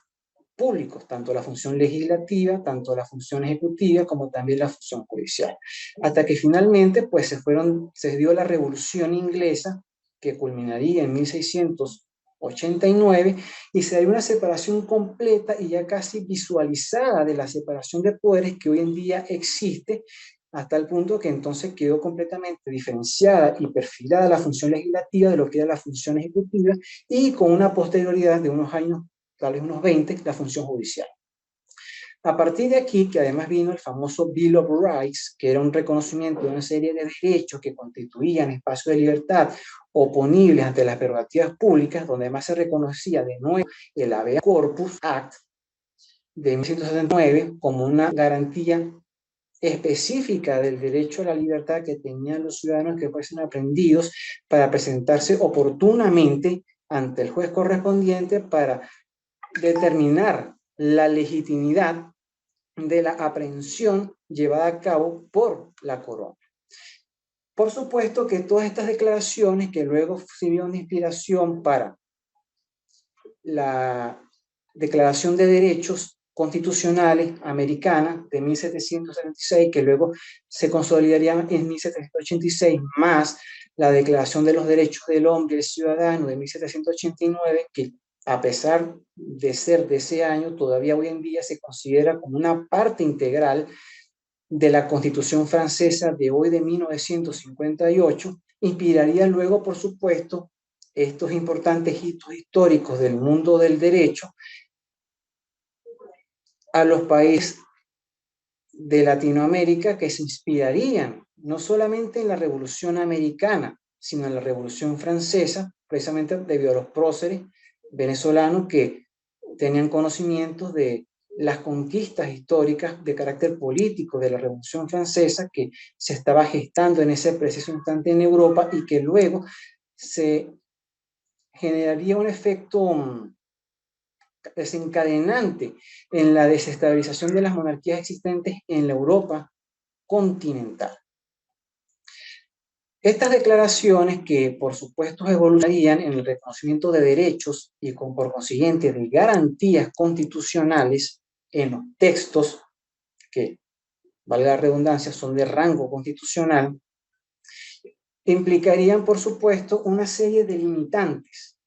públicos, tanto la función legislativa, tanto la función ejecutiva, como también la función judicial. Hasta que finalmente, pues, se dio la Revolución Inglesa, que culminaría en 1689, y se dio una separación completa y ya casi visualizada de la separación de poderes que hoy en día existe, hasta el punto que entonces quedó completamente diferenciada y perfilada la función legislativa de lo que era la función ejecutiva, y con una posterioridad de unos años, tal vez unos 20, la función judicial. A partir de aquí, que además vino el famoso Bill of Rights, que era un reconocimiento de una serie de derechos que constituían espacios de libertad oponibles ante las prerrogativas públicas, donde además se reconocía de nuevo el Habeas Corpus Act de 1979 como una garantía específica del derecho a la libertad que tenían los ciudadanos que fuesen aprehendidos para presentarse oportunamente ante el juez correspondiente para determinar la legitimidad de la aprehensión llevada a cabo por la corona. Por supuesto que todas estas declaraciones, que luego sirvieron de inspiración para la Declaración de Derechos Constitucionales Americana de 1776, que luego se consolidaría en 1786, más la Declaración de los Derechos del Hombre y el Ciudadano de 1789, que a pesar de ser de ese año, todavía hoy en día se considera como una parte integral de la Constitución francesa de hoy, de 1958, inspiraría luego, por supuesto, estos importantes hitos históricos del mundo del derecho a los países de Latinoamérica, que se inspirarían no solamente en la Revolución Americana, sino en la Revolución Francesa, precisamente debido a los próceres venezolanos que tenían conocimientos de las conquistas históricas de carácter político de la Revolución Francesa que se estaba gestando en ese preciso instante en Europa, y que luego se generaría un efecto desencadenante en la desestabilización de las monarquías existentes en la Europa continental. Estas declaraciones, que por supuesto evolucionarían en el reconocimiento de derechos y por consiguiente de garantías constitucionales en los textos que, valga la redundancia, son de rango constitucional, implicarían por supuesto una serie de limitantes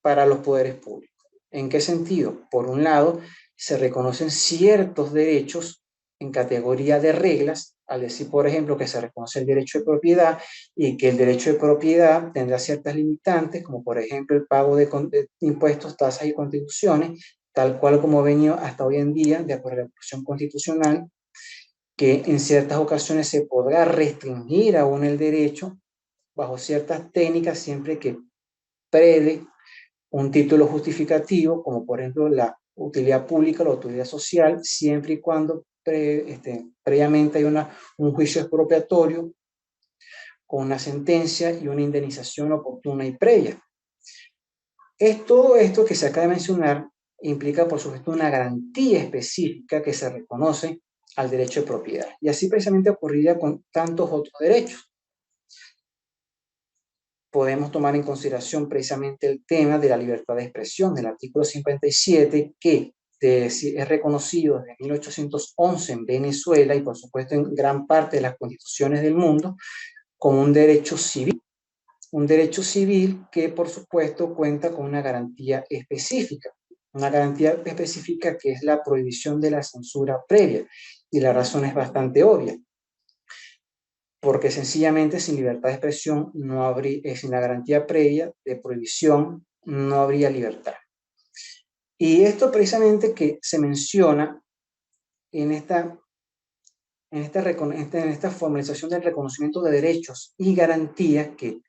para los poderes públicos. ¿En qué sentido? Por un lado, se reconocen ciertos derechos en categoría de reglas, al decir, por ejemplo, que se reconoce el derecho de propiedad y que el derecho de propiedad tendrá ciertas limitantes, como por ejemplo el pago de impuestos, tasas y contribuciones, tal cual como ha venido hasta hoy en día, de acuerdo a la Constitución Constitucional, que en ciertas ocasiones se podrá restringir aún el derecho bajo ciertas técnicas, siempre que previe un título justificativo, como por ejemplo la utilidad pública o la utilidad social, siempre y cuando previamente hay un juicio expropiatorio con una sentencia y una indemnización oportuna y previa. Todo esto que se acaba de mencionar implica, por supuesto, una garantía específica que se reconoce al derecho de propiedad. Y así precisamente ocurriría con tantos otros derechos. Podemos tomar en consideración precisamente el tema de la libertad de expresión del artículo 57, que es reconocido desde 1811 en Venezuela y por supuesto en gran parte de las constituciones del mundo como un derecho civil. Un derecho civil que por supuesto cuenta con una garantía específica que es la prohibición de la censura previa, y la razón es bastante obvia, porque sencillamente sin libertad de expresión no habría, sin la garantía previa de prohibición no habría libertad. Y esto precisamente que se menciona en esta formalización del reconocimiento de derechos y garantías, que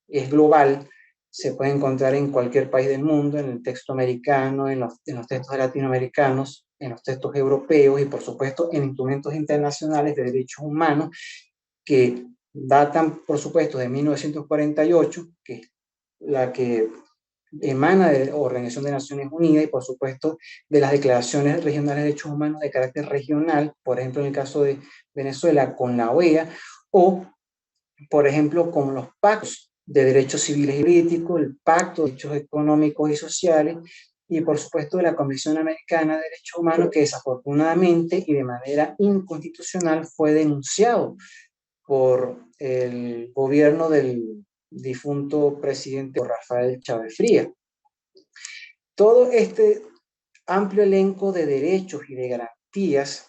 es global, se puede encontrar en cualquier país del mundo, en el texto americano, en los textos latinoamericanos, en los textos europeos y por supuesto en instrumentos internacionales de derechos humanos que datan por supuesto de 1948, que es la que emana de la Organización de Naciones Unidas, y por supuesto de las declaraciones regionales de derechos humanos de carácter regional, por ejemplo en el caso de Venezuela con la OEA, o por ejemplo con los pactos de derechos civiles y políticos, el Pacto de Derechos Económicos y Sociales, y por supuesto de la Convención Americana de Derechos Humanos, que desafortunadamente y de manera inconstitucional fue denunciado por el gobierno del difunto presidente Rafael Chávez Frías. Todo este amplio elenco de derechos y de garantías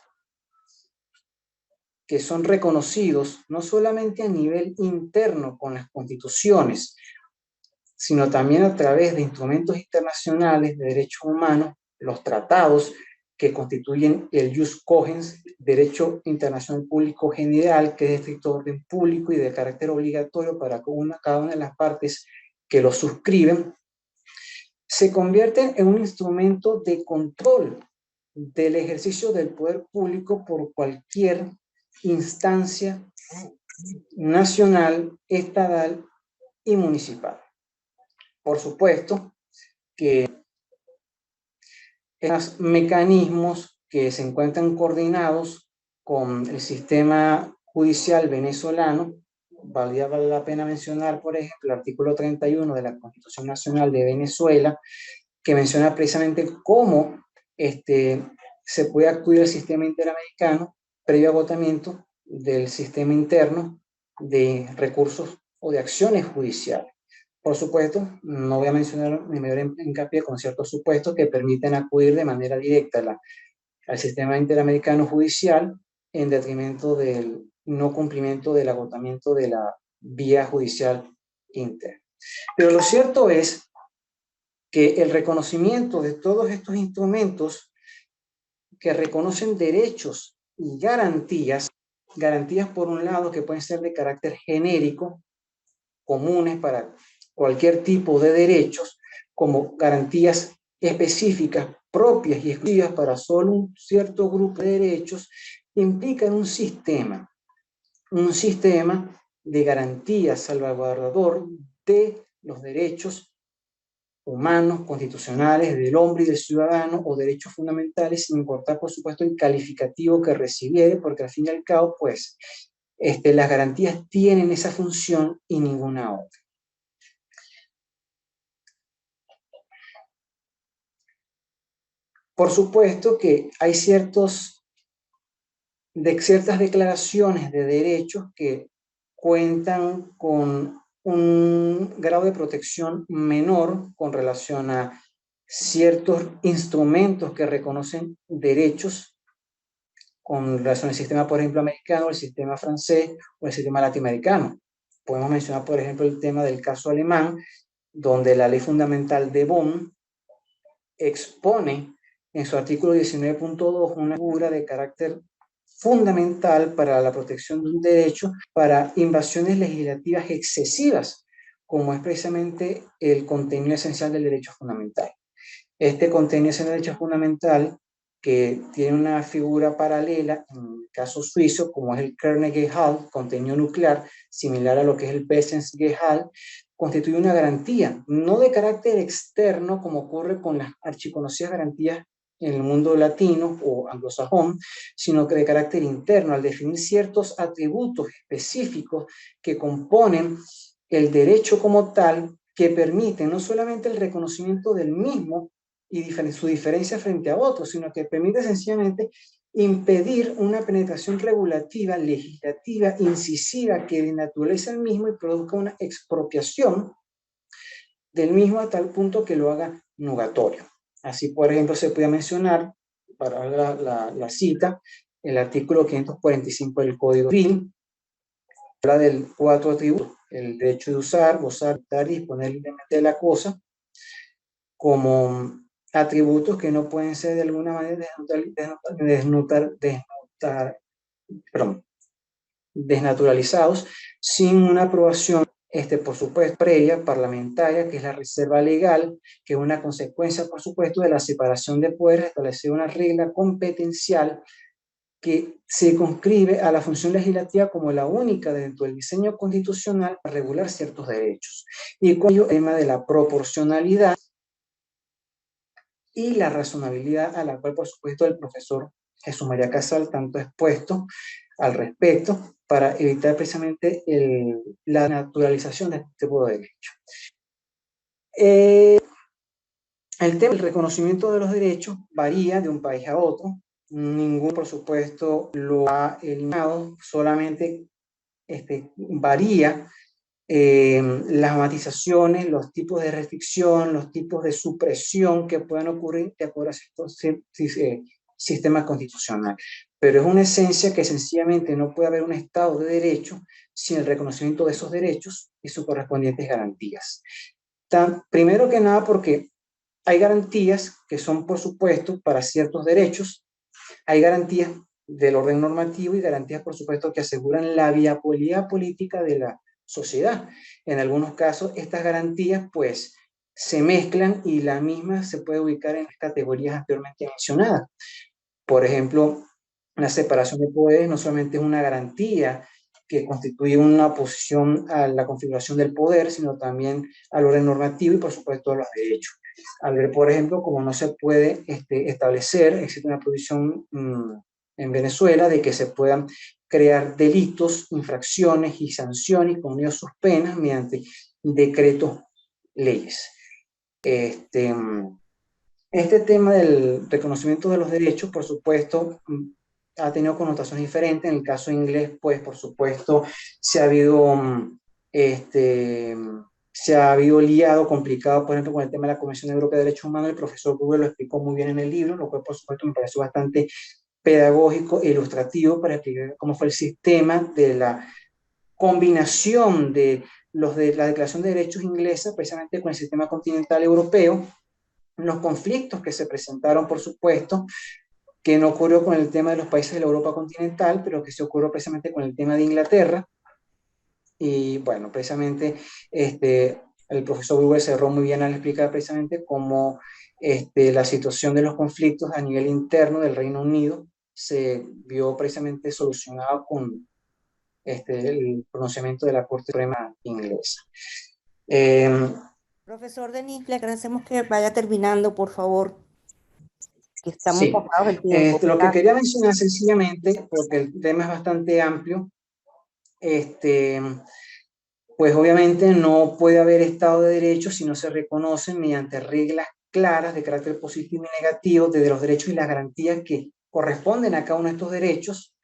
que son reconocidos no solamente a nivel interno con las constituciones, sino también a través de instrumentos internacionales de derechos humanos, los tratados que constituyen el jus cogens, derecho internacional público general, que es de estricto orden público y de carácter obligatorio para cada una de las partes que lo suscriben, se convierten en un instrumento de control del ejercicio del poder público por cualquier instancia nacional, estatal y municipal. Por supuesto que estos mecanismos que se encuentran coordinados con el sistema judicial venezolano, vale la pena mencionar, por ejemplo, el artículo 31 de la Constitución Nacional de Venezuela, que menciona precisamente cómo se puede acudir al sistema interamericano previo agotamiento del sistema interno de recursos o de acciones judiciales. Por supuesto, no voy a mencionar ni mayor hincapié con ciertos supuestos que permiten acudir de manera directa al sistema interamericano judicial en detrimento del no cumplimiento del agotamiento de la vía judicial interna. Pero lo cierto es que el reconocimiento de todos estos instrumentos que reconocen derechos y garantías por un lado que pueden ser de carácter genérico, comunes para cualquier tipo de derechos, como garantías específicas, propias y exclusivas para solo un cierto grupo de derechos, implican un sistema de garantías salvaguardador de los derechos humanos, constitucionales, del hombre y del ciudadano, o derechos fundamentales, sin importar, por supuesto, el calificativo que recibiere, porque al fin y al cabo, pues, las garantías tienen esa función y ninguna otra. Por supuesto que hay ciertas declaraciones de derechos que cuentan con un grado de protección menor con relación a ciertos instrumentos que reconocen derechos con relación al sistema, por ejemplo, americano, el sistema francés o el sistema latinoamericano. Podemos mencionar, por ejemplo, el tema del caso alemán, donde la ley fundamental de Bonn expone en su artículo 19.2 una figura de carácter fundamental para la protección de un derecho para invasiones legislativas excesivas, como es precisamente el contenido esencial del derecho fundamental. Este contenido esencial del derecho fundamental, que tiene una figura paralela en el caso suizo, como es el Kernegehalt, contenido nuclear, similar a lo que es el Wesensgehalt, constituye una garantía, no de carácter externo, como ocurre con las archiconocidas garantías en el mundo latino o anglosajón, sino que de carácter interno, al definir ciertos atributos específicos que componen el derecho como tal, que permiten no solamente el reconocimiento del mismo y su diferencia frente a otros, sino que permite sencillamente impedir una penetración regulativa, legislativa, incisiva, que denaturalice el mismo y produzca una expropiación del mismo a tal punto que lo haga nugatorio. Así, por ejemplo, se puede mencionar, para la cita, el artículo 545 del Código Civil, habla del 4 atributos: el derecho de usar, gozar, dar y disponer libremente de la cosa, como atributos que no pueden ser de alguna manera desnaturalizados sin una aprobación, por supuesto, previa, parlamentaria, que es la reserva legal, que es una consecuencia, por supuesto, de la separación de poderes, establecer una regla competencial que se circunscribe a la función legislativa como la única dentro del diseño constitucional para regular ciertos derechos. Y con ello el tema de la proporcionalidad y la razonabilidad, a la cual, por supuesto, el profesor Jesús María Casal tanto ha expuesto al respecto, para evitar precisamente la naturalización de este tipo de derechos. El tema del reconocimiento de los derechos varía de un país a otro. Ninguno, por supuesto, lo ha eliminado, solamente varía las matizaciones, los tipos de restricción, los tipos de supresión que puedan ocurrir de acuerdo a estos sistemas constitucionales. Pero es una esencia que sencillamente no puede haber un Estado de Derecho sin el reconocimiento de esos derechos y sus correspondientes garantías. Primero que nada, porque hay garantías que son, por supuesto, para ciertos derechos, hay garantías del orden normativo y garantías, por supuesto, que aseguran la viabilidad política de la sociedad. En algunos casos, estas garantías, pues, se mezclan y la misma se puede ubicar en las categorías anteriormente mencionadas. Por ejemplo, la separación de poderes no solamente es una garantía que constituye una oposición a la configuración del poder, sino también al orden normativo y, por supuesto, a los derechos. Al ver, por ejemplo, como no se puede establecer, existe una prohibición en Venezuela de que se puedan crear delitos, infracciones y sanciones con ellos sus penas mediante decretos, leyes. Este tema del reconocimiento de los derechos, por supuesto, ha tenido connotaciones diferentes. En el caso inglés, pues, por supuesto, se ha habido liado, complicado, por ejemplo, con el tema de la Convención Europea de Derechos Humanos. El profesor Google lo explicó muy bien en el libro, lo cual, por supuesto, me pareció bastante pedagógico e ilustrativo para explicar cómo fue el sistema de la combinación de la Declaración de Derechos inglesa, precisamente con el sistema continental europeo, los conflictos que se presentaron, por supuesto, que no ocurrió con el tema de los países de la Europa continental, pero que se ocurrió precisamente con el tema de Inglaterra. Y bueno, precisamente el profesor Google cerró muy bien al explicar precisamente cómo la situación de los conflictos a nivel interno del Reino Unido se vio precisamente solucionado con el pronunciamiento de la Corte Suprema inglesa. Profesor Denis, le agradecemos que vaya terminando, por favor, que estamos pasados del tiempo. Lo que quería mencionar sencillamente, porque el tema es bastante amplio, pues obviamente no puede haber Estado de Derecho si no se reconocen mediante reglas claras de carácter positivo y negativo de los derechos y las garantías que corresponden a cada uno de estos derechos.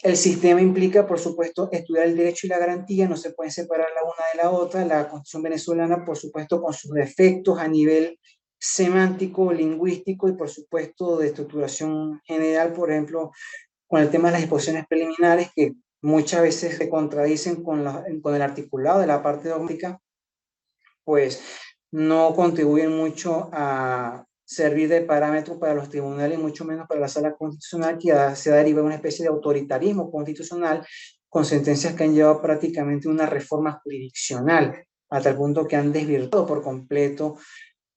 El sistema implica, por supuesto, estudiar el derecho y la garantía, no se pueden separar la una de la otra. La Constitución venezolana, por supuesto, con sus defectos a nivel semántico, lingüístico y, por supuesto, de estructuración general, por ejemplo, con el tema de las disposiciones preliminares, que muchas veces se contradicen con el articulado de la parte dogmática, pues no contribuyen mucho a servir de parámetro para los tribunales, mucho menos para la sala constitucional, que se deriva de una especie de autoritarismo constitucional con sentencias que han llevado prácticamente una reforma jurisdiccional, hasta el punto que han desvirtuado por completo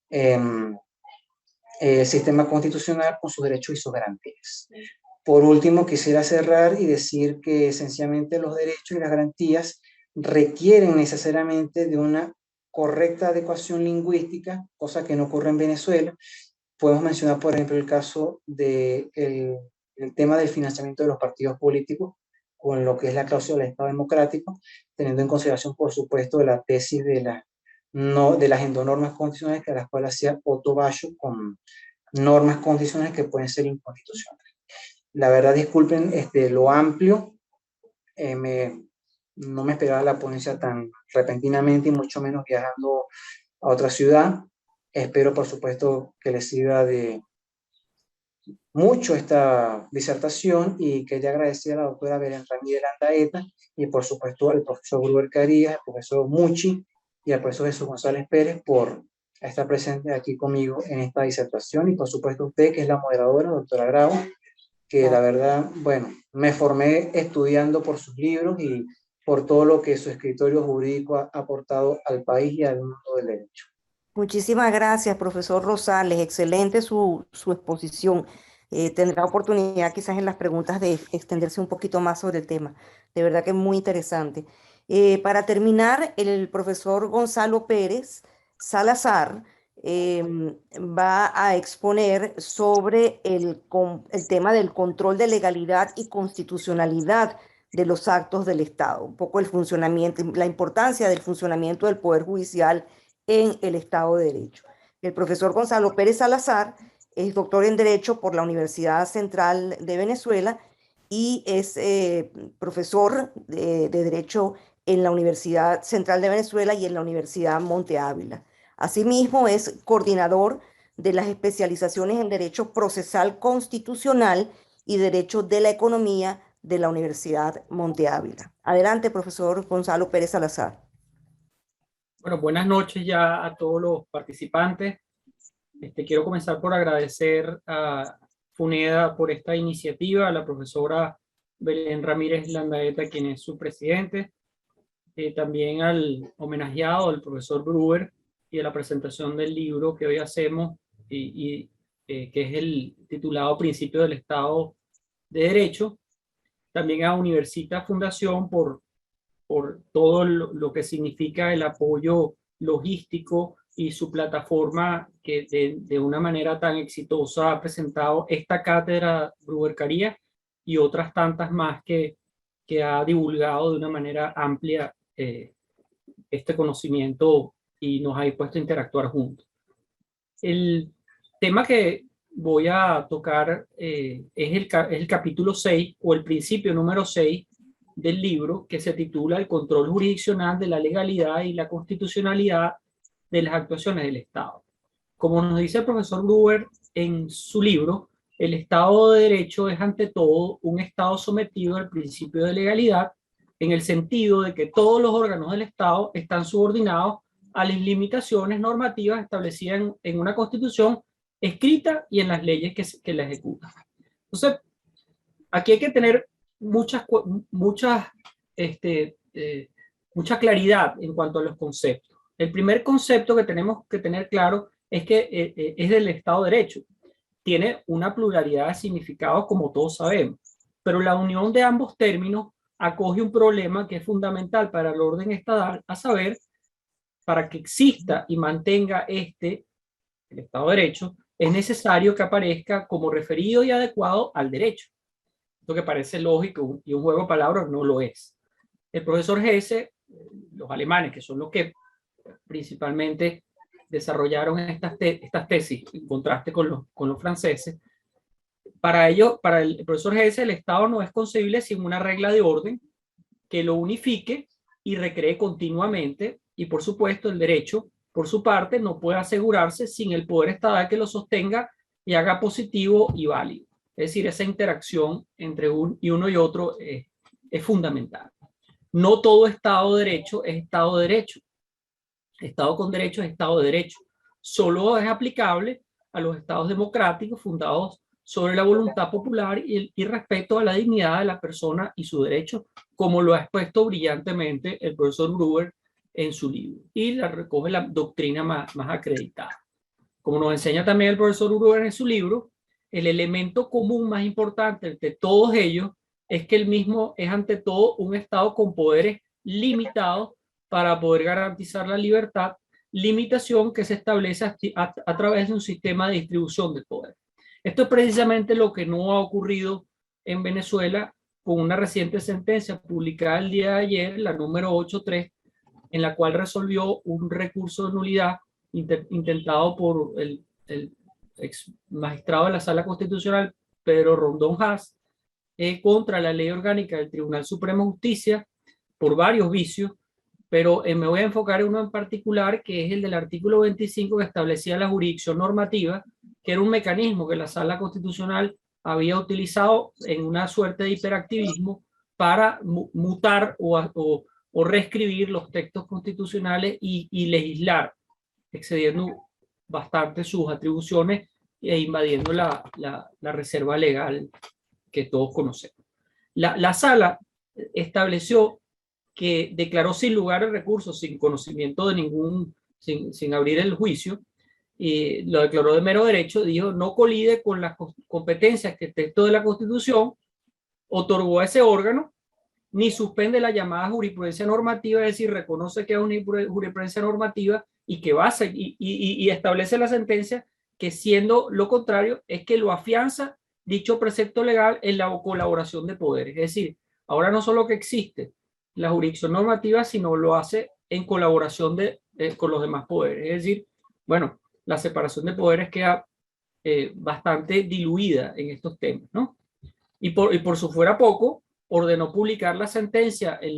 el sistema constitucional con sus derechos y sus garantías. Por último, quisiera cerrar y decir que esencialmente los derechos y las garantías requieren necesariamente de una correcta adecuación lingüística, cosa que no ocurre en Venezuela. Podemos mencionar, por ejemplo, el caso del tema del financiamiento de los partidos políticos, con lo que es la cláusula del Estado democrático, teniendo en consideración, por supuesto, la tesis de las endonormas constitucionales, que a las cuales hacía Otto Bayo, con normas constitucionales que pueden ser inconstitucionales. La verdad, disculpen lo amplio, no me esperaba la ponencia tan repentinamente y mucho menos viajando a otra ciudad. Espero, por supuesto, que les sirva de mucho esta disertación y quería agradecer a la doctora Belén Ramírez Landaeta y, por supuesto, al profesor Gruber Carías, al profesor Muchi y al profesor Jesús González Pérez por estar presente aquí conmigo en esta disertación, y, por supuesto, usted, que es la moderadora, doctora Grau, que la verdad, bueno, me formé estudiando por sus libros y por todo lo que su escritorio jurídico ha aportado al país y al mundo del derecho. Muchísimas gracias, profesor Rosales. Excelente su exposición. Tendrá oportunidad quizás en las preguntas de extenderse un poquito más sobre el tema. De verdad que es muy interesante. Para terminar, el profesor Gonzalo Pérez Salazar va a exponer sobre el tema del control de legalidad y constitucionalidad de los actos del Estado, un poco el funcionamiento, la importancia del funcionamiento del Poder Judicial en el Estado de Derecho. El profesor Gonzalo Pérez Salazar es doctor en Derecho por la Universidad Central de Venezuela y es profesor de Derecho en la Universidad Central de Venezuela y en la Universidad Monte Ávila. Asimismo, es coordinador de las especializaciones en Derecho Procesal Constitucional y Derecho de la Economía de la Universidad Monte Ávila. Adelante, profesor Gonzalo Pérez Salazar. Bueno, buenas noches ya a todos los participantes. Quiero comenzar por agradecer a FUNEDA por esta iniciativa, a la profesora Belén Ramírez Landaeta, quien es su presidente, también al homenajeado, al profesor Gruber, y a la presentación del libro que hoy hacemos, que es el titulado Principio del Estado de Derecho. También a Universitas Fundación por todo lo que significa el apoyo logístico y su plataforma, que de una manera tan exitosa ha presentado esta cátedra Gruber Carías y otras tantas más que ha divulgado de una manera amplia este conocimiento y nos ha puesto a interactuar juntos. El tema que voy a tocar es el capítulo 6 o el principio número 6 del libro, que se titula El control jurisdiccional de la legalidad y la constitucionalidad de las actuaciones del Estado. Como nos dice el profesor Gruber en su libro, el Estado de Derecho es ante todo un Estado sometido al principio de legalidad, en el sentido de que todos los órganos del Estado están subordinados a las limitaciones normativas establecidas en una Constitución escrita y en las leyes que la ejecutan. Entonces, aquí hay que tener mucha claridad en cuanto a los conceptos. El primer concepto que tenemos que tener claro es que es del Estado de Derecho. Tiene una pluralidad de significados, como todos sabemos, pero la unión de ambos términos acoge un problema que es fundamental para el orden estatal, a saber, para que exista y mantenga el Estado de Derecho, es necesario que aparezca como referido y adecuado al derecho. Lo que parece lógico y un juego de palabras no lo es. el profesor Hesse, los alemanes, que son los que principalmente desarrollaron estas tesis, en contraste con los franceses, para ello, para el profesor Hesse, el Estado no es concebible sin una regla de orden que lo unifique y recree continuamente, y por supuesto el derecho, por su parte, no puede asegurarse sin el poder estatal que lo sostenga y haga positivo y válido. Es decir, esa interacción entre uno y otro es fundamental. No todo Estado de Derecho es Estado de Derecho. Estado con derecho es Estado de Derecho. Solo es aplicable a los estados democráticos fundados sobre la voluntad popular y respeto a la dignidad de la persona y su derecho, como lo ha expuesto brillantemente el profesor Gruber en su libro, y la recoge la doctrina más acreditada. Como nos enseña también el profesor Gruber en su libro, el elemento común más importante entre todos ellos es que el mismo es ante todo un Estado con poderes limitados para poder garantizar la libertad, limitación que se establece a través de un sistema de distribución de poder. Esto es precisamente lo que no ha ocurrido en Venezuela con una reciente sentencia publicada el día de ayer, la número 8.3, en la cual resolvió un recurso de nulidad intentado por el ex magistrado de la Sala Constitucional, Pedro Rondón Haas, contra la ley orgánica del Tribunal Supremo de Justicia por varios vicios, pero me voy a enfocar en uno en particular, que es el del artículo 25, que establecía la jurisdicción normativa, que era un mecanismo que la Sala Constitucional había utilizado en una suerte de hiperactivismo para mutar o reescribir los textos constitucionales y legislar, excediendo bastante sus atribuciones e invadiendo la reserva legal que todos conocemos. La Sala estableció que declaró sin lugar a recursos, sin conocimiento de sin abrir el juicio, y lo declaró de mero derecho, dijo no colide con las competencias que el texto de la Constitución otorgó a ese órgano, ni suspende la llamada jurisprudencia normativa, es decir, reconoce que es una jurisprudencia normativa y que basa y establece la sentencia que, siendo lo contrario, es que lo afianza dicho precepto legal en la colaboración de poderes. Es decir, ahora no solo que existe la jurisdicción normativa, sino lo hace en colaboración con los demás poderes. Es decir, bueno, la separación de poderes queda bastante diluida en estos temas, ¿no? Y por si fuera poco, ordenó publicar la sentencia en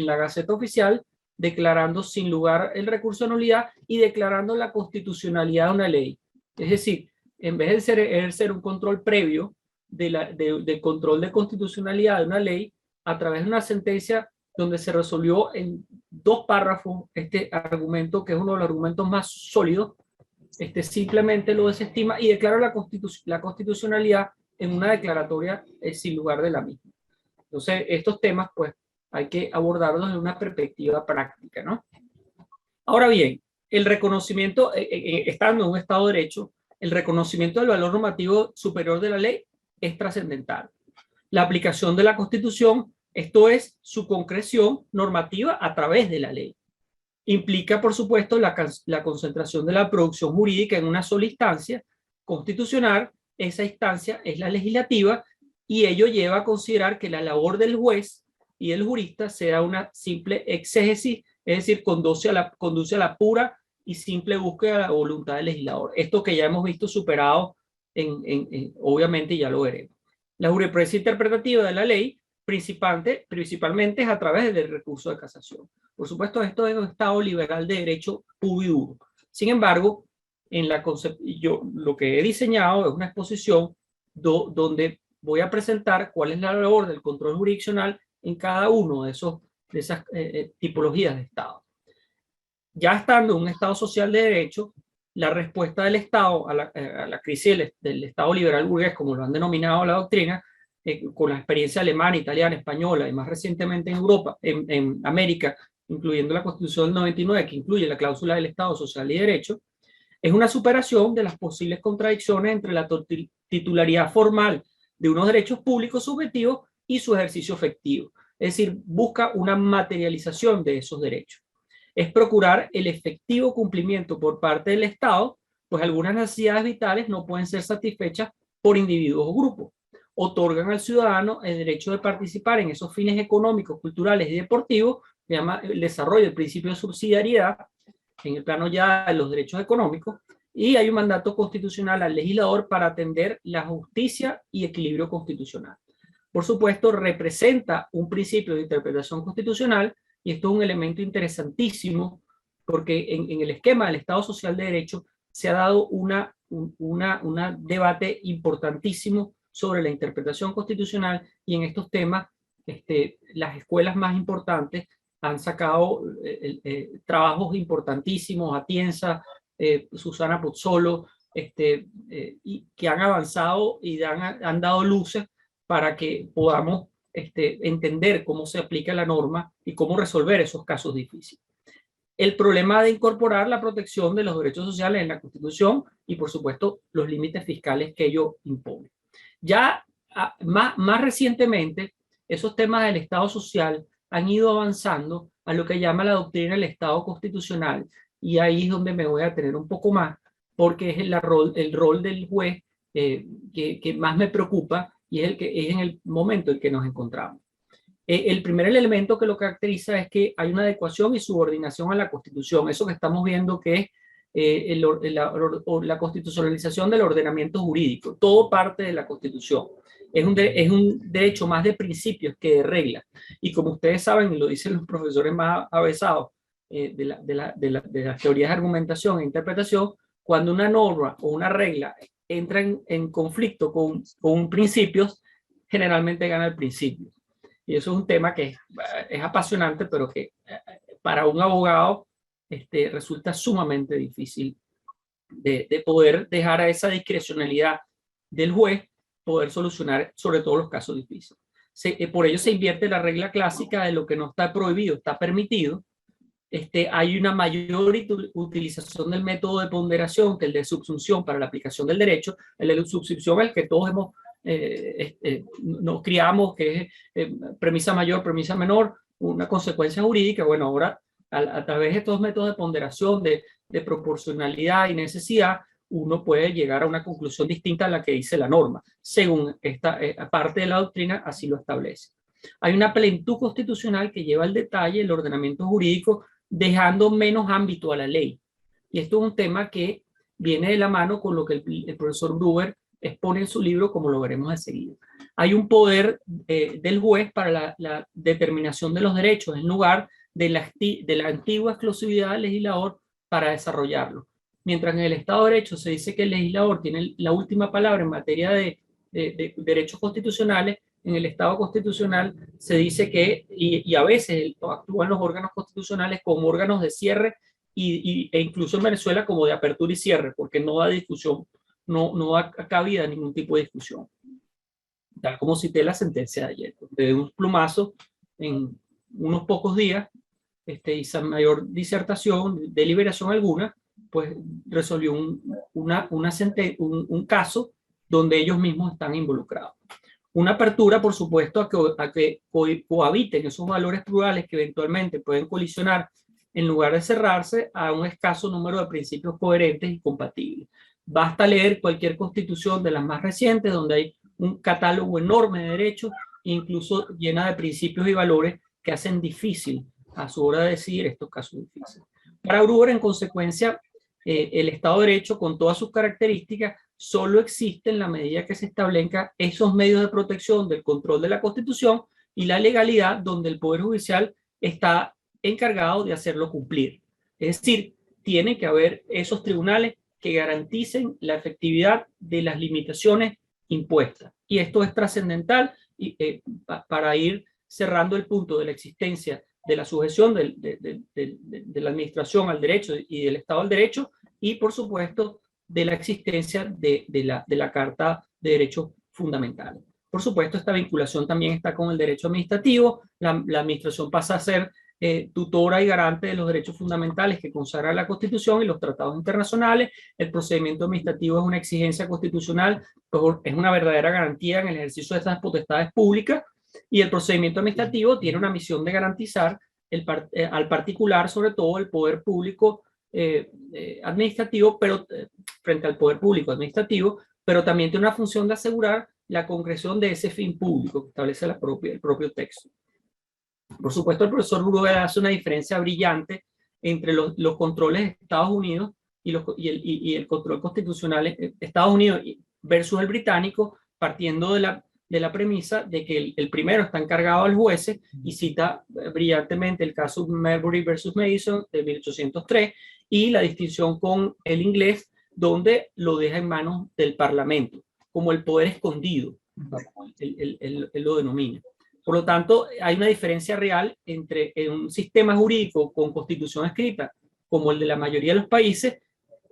la Gaceta Oficial, declarando sin lugar el recurso de nulidad y declarando la constitucionalidad de una ley. Es decir, en vez de ejercer un control previo del control de constitucionalidad de una ley, a través de una sentencia donde se resolvió en 2 párrafos este argumento, que es uno de los argumentos más sólidos, simplemente lo desestima y declara la constitucionalidad en una declaratoria sin lugar de la misma. Entonces, estos temas, pues, hay que abordarlos desde una perspectiva práctica, ¿no? Ahora bien, el reconocimiento, estando en un Estado de Derecho, el reconocimiento del valor normativo superior de la ley es trascendental. La aplicación de la Constitución, esto es, su concreción normativa a través de la ley, implica, por supuesto, la concentración de la producción jurídica en una sola instancia constitucional. Esa instancia es la legislativa, y ello lleva a considerar que la labor del juez y del jurista sea una simple exégesis, es decir, conduce a la pura y simple búsqueda de la voluntad del legislador. Esto que ya hemos visto superado, obviamente ya lo veremos. La jurisprudencia interpretativa de la ley principalmente es a través del recurso de casación. Por supuesto, esto es un Estado liberal de derecho puro y duro. Sin embargo, yo lo que he diseñado es una exposición donde voy a presentar cuál es la labor del control jurisdiccional en cada uno de esas tipologías de Estado. Ya estando en un Estado social de derecho, la respuesta del Estado a la crisis del Estado liberal burgués, como lo han denominado la doctrina, con la experiencia alemana, italiana, española y más recientemente en Europa, en América, incluyendo la Constitución del 99, que incluye la cláusula del Estado social y derecho, es una superación de las posibles contradicciones entre la titularidad formal de unos derechos públicos subjetivos y su ejercicio efectivo. Es decir, busca una materialización de esos derechos. Es procurar el efectivo cumplimiento por parte del Estado, pues algunas necesidades vitales no pueden ser satisfechas por individuos o grupos. otorgan al ciudadano el derecho de participar en esos fines económicos, culturales y deportivos, se llama el desarrollo del principio de subsidiariedad, en el plano ya de los derechos económicos, y hay un mandato constitucional al legislador para atender la justicia y equilibrio constitucional. Por supuesto, representa un principio de interpretación constitucional, y esto es un elemento interesantísimo, porque en el esquema del Estado Social de Derecho se ha dado un debate importantísimo sobre la interpretación constitucional, y en estos temas las escuelas más importantes han sacado trabajos importantísimos, Atienza, Susana Pozzolo, y que han avanzado y han dado luces para que podamos entender cómo se aplica la norma y cómo resolver esos casos difíciles. El problema de incorporar la protección de los derechos sociales en la Constitución y, por supuesto, los límites fiscales que ello impone. Ya más recientemente, esos temas del Estado social han ido avanzando a lo que llama la doctrina del Estado constitucional, y ahí es donde me voy a detener un poco más, porque es el rol del juez que más me preocupa, y es en el momento en que nos encontramos. El primer elemento que lo caracteriza es que hay una adecuación y subordinación a la Constitución, eso que estamos viendo que es la constitucionalización del ordenamiento jurídico, todo parte de la Constitución. Es un derecho más de principios que de reglas. Y como ustedes saben, y lo dicen los profesores más avesados de las teorías de argumentación e interpretación, cuando una norma o una regla entra en conflicto con principios, generalmente gana el principio. Y eso es un tema que es apasionante, pero que para un abogado resulta sumamente difícil de poder dejar a esa discrecionalidad del juez poder solucionar sobre todo los casos difíciles. Por ello se invierte la regla clásica de lo que no está prohibido, está permitido. Hay una mayor utilización del método de ponderación que el de subsunción para la aplicación del derecho. El de subsunción es el que todos nos criamos, que es premisa mayor, premisa menor, una consecuencia jurídica. Bueno, ahora a través de estos métodos de ponderación, de proporcionalidad y necesidad, uno puede llegar a una conclusión distinta a la que dice la norma, según esta parte de la doctrina así lo establece. Hay una plenitud constitucional que lleva al detalle el ordenamiento jurídico, dejando menos ámbito a la ley. Y esto es un tema que viene de la mano con lo que el profesor Gruber expone en su libro, como lo veremos enseguida. Hay un poder del juez para la determinación de los derechos, en lugar de la antigua exclusividad del legislador para desarrollarlo. Mientras en el Estado de Derecho se dice que el legislador tiene la última palabra en materia de derechos constitucionales, en el Estado constitucional se dice que, y a veces actúan los órganos constitucionales como órganos de cierre e incluso en Venezuela como de apertura y cierre, porque no da discusión, no da cabida a ningún tipo de discusión. Tal como cité la sentencia de ayer, de un plumazo en unos pocos días, y sin mayor disertación, deliberación alguna, pues resolvió un caso donde ellos mismos están involucrados. Una apertura, por supuesto, a que cohabiten esos valores plurales que eventualmente pueden colisionar, en lugar de cerrarse a un escaso número de principios coherentes y compatibles. Basta leer cualquier constitución de las más recientes, donde hay un catálogo enorme de derechos, incluso llena de principios y valores que hacen difícil a su hora de decidir estos casos difíciles. Para Gruber, en consecuencia, el Estado de Derecho, con todas sus características, solo existe en la medida que se establezcan esos medios de protección del control de la Constitución y la legalidad, donde el Poder Judicial está encargado de hacerlo cumplir. Es decir, tiene que haber esos tribunales que garanticen la efectividad de las limitaciones impuestas. Y esto es trascendental para ir cerrando el punto de la existencia de la sujeción de la administración al derecho y del Estado al derecho, y por supuesto de la existencia de la Carta de Derechos Fundamentales. Por supuesto, esta vinculación también está con el derecho administrativo. La administración pasa a ser tutora y garante de los derechos fundamentales que consagra la Constitución y los tratados internacionales. El procedimiento administrativo es una exigencia constitucional, es una verdadera garantía en el ejercicio de estas potestades públicas, y el procedimiento administrativo tiene una misión de garantizar al particular, sobre todo el poder público administrativo, pero frente al poder público administrativo, pero también tiene una función de asegurar la concreción de ese fin público que establece el propio texto. Por supuesto, el profesor Gruber hace una diferencia brillante entre los controles de Estados Unidos y el control constitucional de Estados Unidos versus el británico, partiendo de la premisa de que el primero está encargado al juez, y cita brillantemente el caso Marbury versus Madison de 1803 y la distinción con el inglés, donde lo deja en manos del Parlamento, como el poder escondido, él lo denomina. Por lo tanto, hay una diferencia real entre un sistema jurídico con constitución escrita, como el de la mayoría de los países,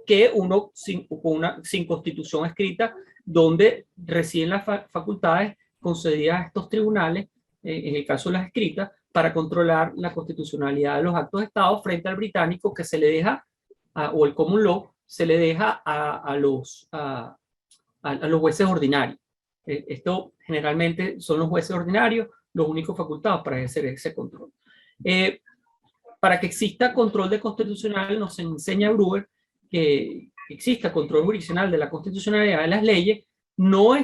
que uno sin constitución escrita, donde residen las facultades concedidas a estos tribunales, en el caso de las escritas, para controlar la constitucionalidad de los actos de Estado frente al británico, que se le deja, o el common law, se le deja a los jueces ordinarios. Esto generalmente son los jueces ordinarios los únicos facultados para ejercer ese control. Para que exista control de constitucional, nos enseña Gruber que exista control jurisdiccional de la constitucionalidad de las leyes, no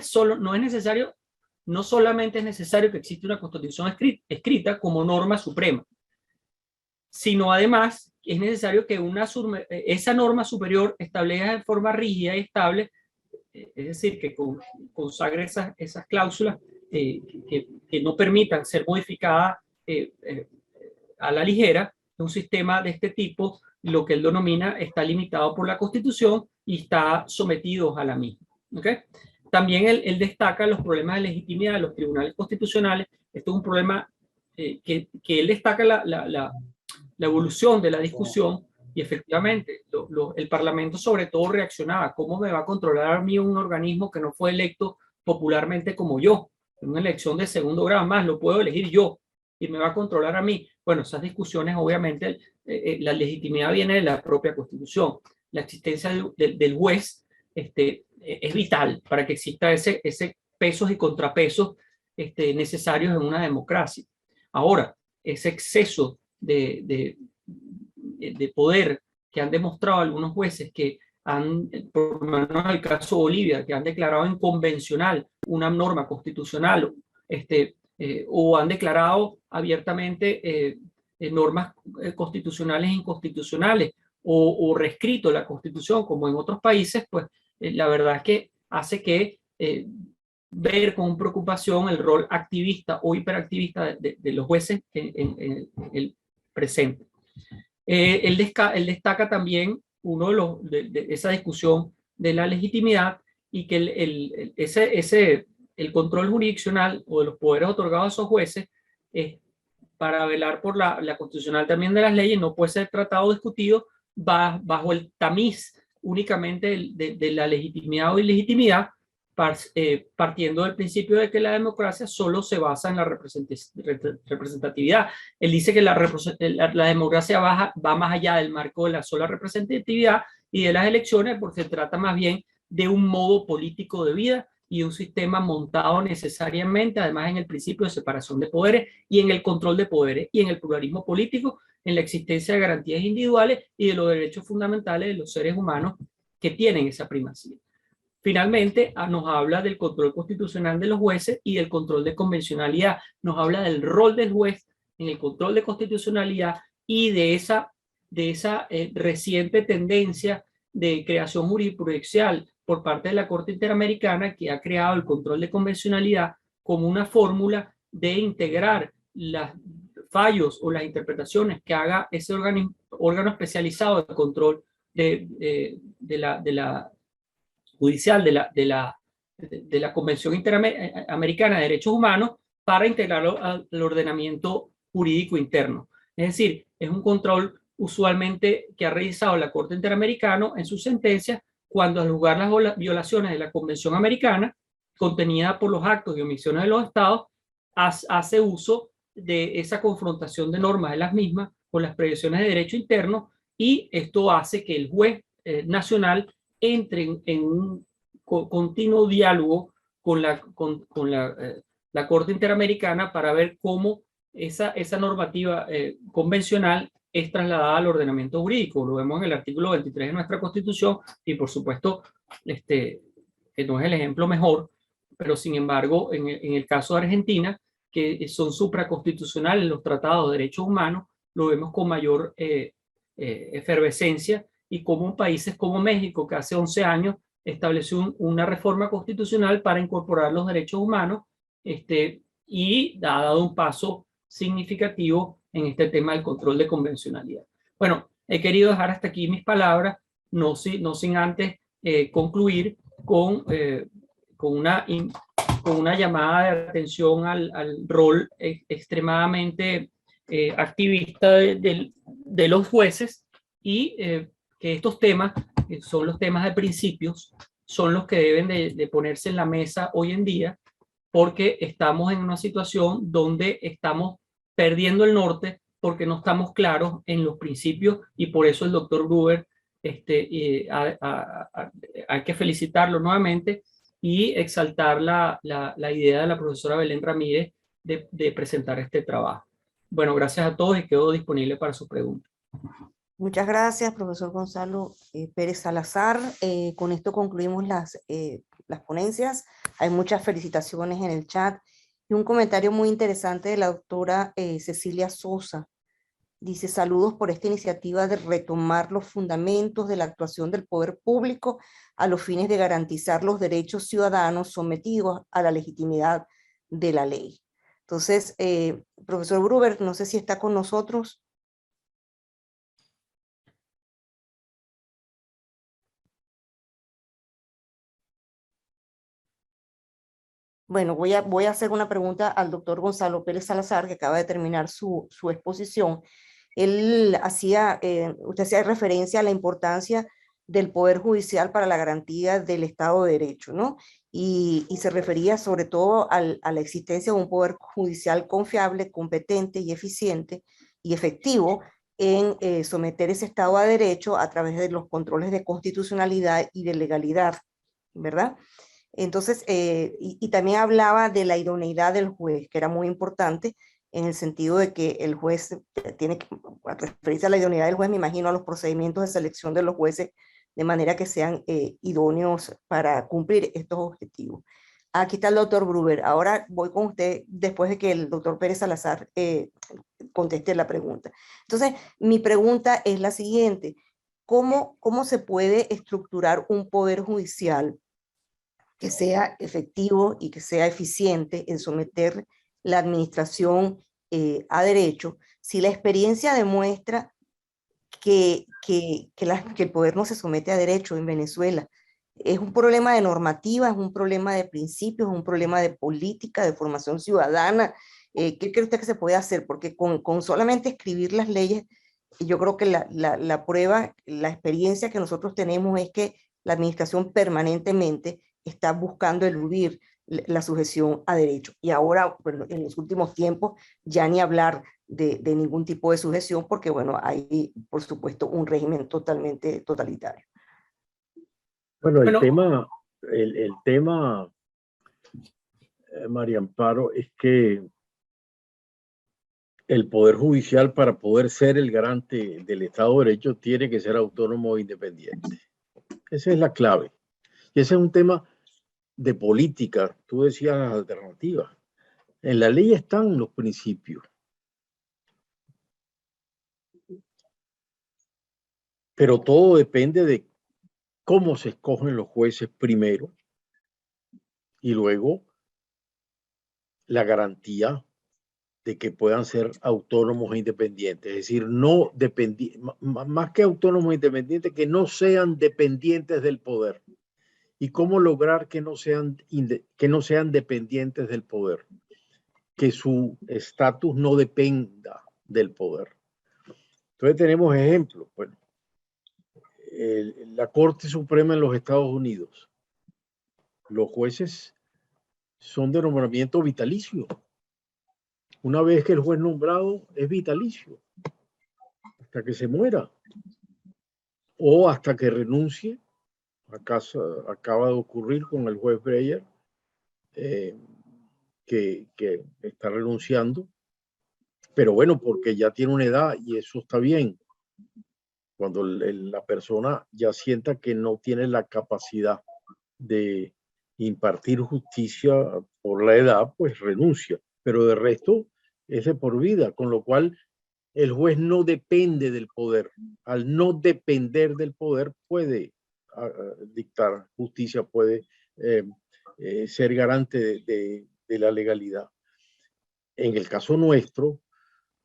solamente es necesario que exista una constitución escrita como norma suprema, sino además es necesario que esa norma superior establezca de forma rígida y estable, es decir, que consagre esas cláusulas que no permitan ser modificadas a la ligera. Un sistema de este tipo, lo que él denomina, está limitado por la Constitución y está sometido a la misma. ¿Okay? También él destaca los problemas de legitimidad de los tribunales constitucionales. Esto es un problema que él destaca la evolución de la discusión, y efectivamente el Parlamento sobre todo reaccionaba. ¿Cómo me va a controlar a mí un organismo que no fue electo popularmente como yo? En una elección de segundo grado, más lo puedo elegir yo y me va a controlar a mí. Bueno, esas discusiones, obviamente, la legitimidad viene de la propia Constitución. La existencia del juez es vital para que exista ese pesos y contrapesos necesarios en una democracia. Ahora, ese exceso de poder que han demostrado algunos jueces que por lo menos en el caso de Bolivia, que han declarado inconvencional una norma constitucional, o han declarado abiertamente normas constitucionales inconstitucionales, o reescrito la Constitución, como en otros países, pues la verdad es que hace que ver con preocupación el rol activista o hiperactivista de los jueces en el presente. Él destaca también de esa discusión de la legitimidad, y que el control jurisdiccional o de los poderes otorgados a esos jueces para velar por la constitucional también de las leyes no puede ser tratado o discutido bajo el tamiz únicamente de la legitimidad o ilegitimidad, partiendo del principio de que la democracia solo se basa en la representatividad. Él dice que la democracia va más allá del marco de la sola representatividad y de las elecciones, porque se trata más bien de un modo político de vida y un sistema montado necesariamente, además, en el principio de separación de poderes y en el control de poderes y en el pluralismo político, en la existencia de garantías individuales y de los derechos fundamentales de los seres humanos que tienen esa primacía. Finalmente, nos habla del control constitucional de los jueces y del control de convencionalidad. Nos habla del rol del juez en el control de constitucionalidad y de esa reciente tendencia de creación jurisprudencial por parte de la Corte Interamericana, que ha creado el control de convencionalidad como una fórmula de integrar los fallos o las interpretaciones que haga ese órgano especializado de control de la judicial de la Convención Interamericana de Derechos Humanos, para integrarlo al ordenamiento jurídico interno. Es decir, es un control usualmente que ha realizado la Corte Interamericana en sus sentencias, cuando al juzgar las violaciones de la Convención Americana contenida por los actos y omisiones de los estados, hace uso de esa confrontación de normas de las mismas con las previsiones de derecho interno, y esto hace que el juez nacional entre en un continuo diálogo con la Corte Interamericana para ver cómo esa normativa convencional es trasladada al ordenamiento jurídico. Lo vemos en el artículo 23 de nuestra Constitución, y por supuesto, que no es el ejemplo mejor, pero sin embargo, en el caso de Argentina, que son supraconstitucionales los tratados de derechos humanos, lo vemos con mayor efervescencia, y como países como México, que hace 11 años estableció una reforma constitucional para incorporar los derechos humanos, y ha dado un paso significativo en este tema del control de convencionalidad. Bueno, he querido dejar hasta aquí mis palabras, no sin antes concluir con una llamada de atención al rol extremadamente activista de los jueces, y que estos temas, que son los temas de principios, son los que deben de ponerse en la mesa hoy en día, porque estamos en una situación donde estamos perdiendo el norte porque no estamos claros en los principios, y por eso el doctor Gruber, hay que felicitarlo nuevamente y exaltar la idea de la profesora Belén Ramírez de presentar este trabajo. Bueno, gracias a todos y quedo disponible para sus preguntas. Muchas gracias, profesor Gonzalo Pérez Salazar. Con esto concluimos las ponencias. Hay muchas felicitaciones en el chat y un comentario muy interesante de la doctora Cecilia Sosa. Dice: saludos por esta iniciativa de retomar los fundamentos de la actuación del poder público a los fines de garantizar los derechos ciudadanos sometidos a la legitimidad de la ley. Entonces, profesor Gruber, no sé si está con nosotros. Bueno, voy a hacer una pregunta al doctor Gonzalo Pérez Salazar, que acaba de terminar su exposición. Él usted hacía referencia a la importancia del Poder Judicial para la garantía del Estado de Derecho, ¿no? Y se refería sobre todo a la existencia de un Poder Judicial confiable, competente y eficiente y efectivo en someter ese Estado de Derecho a través de los controles de constitucionalidad y de legalidad, ¿verdad? Entonces, y también hablaba de la idoneidad del juez, que era muy importante en el sentido de que el juez tiene que, al referirse a la idoneidad del juez, me imagino a los procedimientos de selección de los jueces, de manera que sean idóneos para cumplir estos objetivos. Aquí está el doctor Gruber. Ahora voy con usted después de que el doctor Pérez Salazar conteste la pregunta. Entonces, mi pregunta es la siguiente: ¿cómo se puede estructurar un poder judicial que sea efectivo y que sea eficiente en someter la administración a derecho, si la experiencia demuestra que el poder no se somete a derecho en Venezuela? Es un problema de normativa, es un problema de principios, es un problema de política, de formación ciudadana. ¿Qué cree usted que se puede hacer? Porque con solamente escribir las leyes, yo creo que la prueba, la experiencia que nosotros tenemos es que la administración permanentemente está buscando eludir la sujeción a derecho. Y ahora, bueno, en los últimos tiempos, ya ni hablar de ningún tipo de sujeción, porque bueno, hay, por supuesto, un régimen totalmente totalitario. Bueno, el tema, María Amparo, es que el Poder Judicial, para poder ser el garante del Estado de Derecho, tiene que ser autónomo e independiente. Esa es la clave. Y ese es un tema de política. Tú decías las alternativas. En la ley están los principios. Pero todo depende de cómo se escogen los jueces primero y luego la garantía de que puedan ser autónomos e independientes. Es decir, no más que autónomos e independientes, que no sean dependientes del poder. ¿Y cómo lograr que no sean dependientes del poder? Que su estatus no dependa del poder. Entonces tenemos ejemplos. Bueno, la Corte Suprema en los Estados Unidos, los jueces son de nombramiento vitalicio. Una vez que el juez nombrado es vitalicio, hasta que se muera o hasta que renuncie. Acaba de ocurrir con el juez Breyer, que está renunciando, pero bueno, porque ya tiene una edad y eso está bien. Cuando la persona ya sienta que no tiene la capacidad de impartir justicia por la edad, pues renuncia. Pero de resto es de por vida, con lo cual el juez no depende del poder. Al no depender del poder puede dictar justicia, puede ser garante de la legalidad. En el caso nuestro,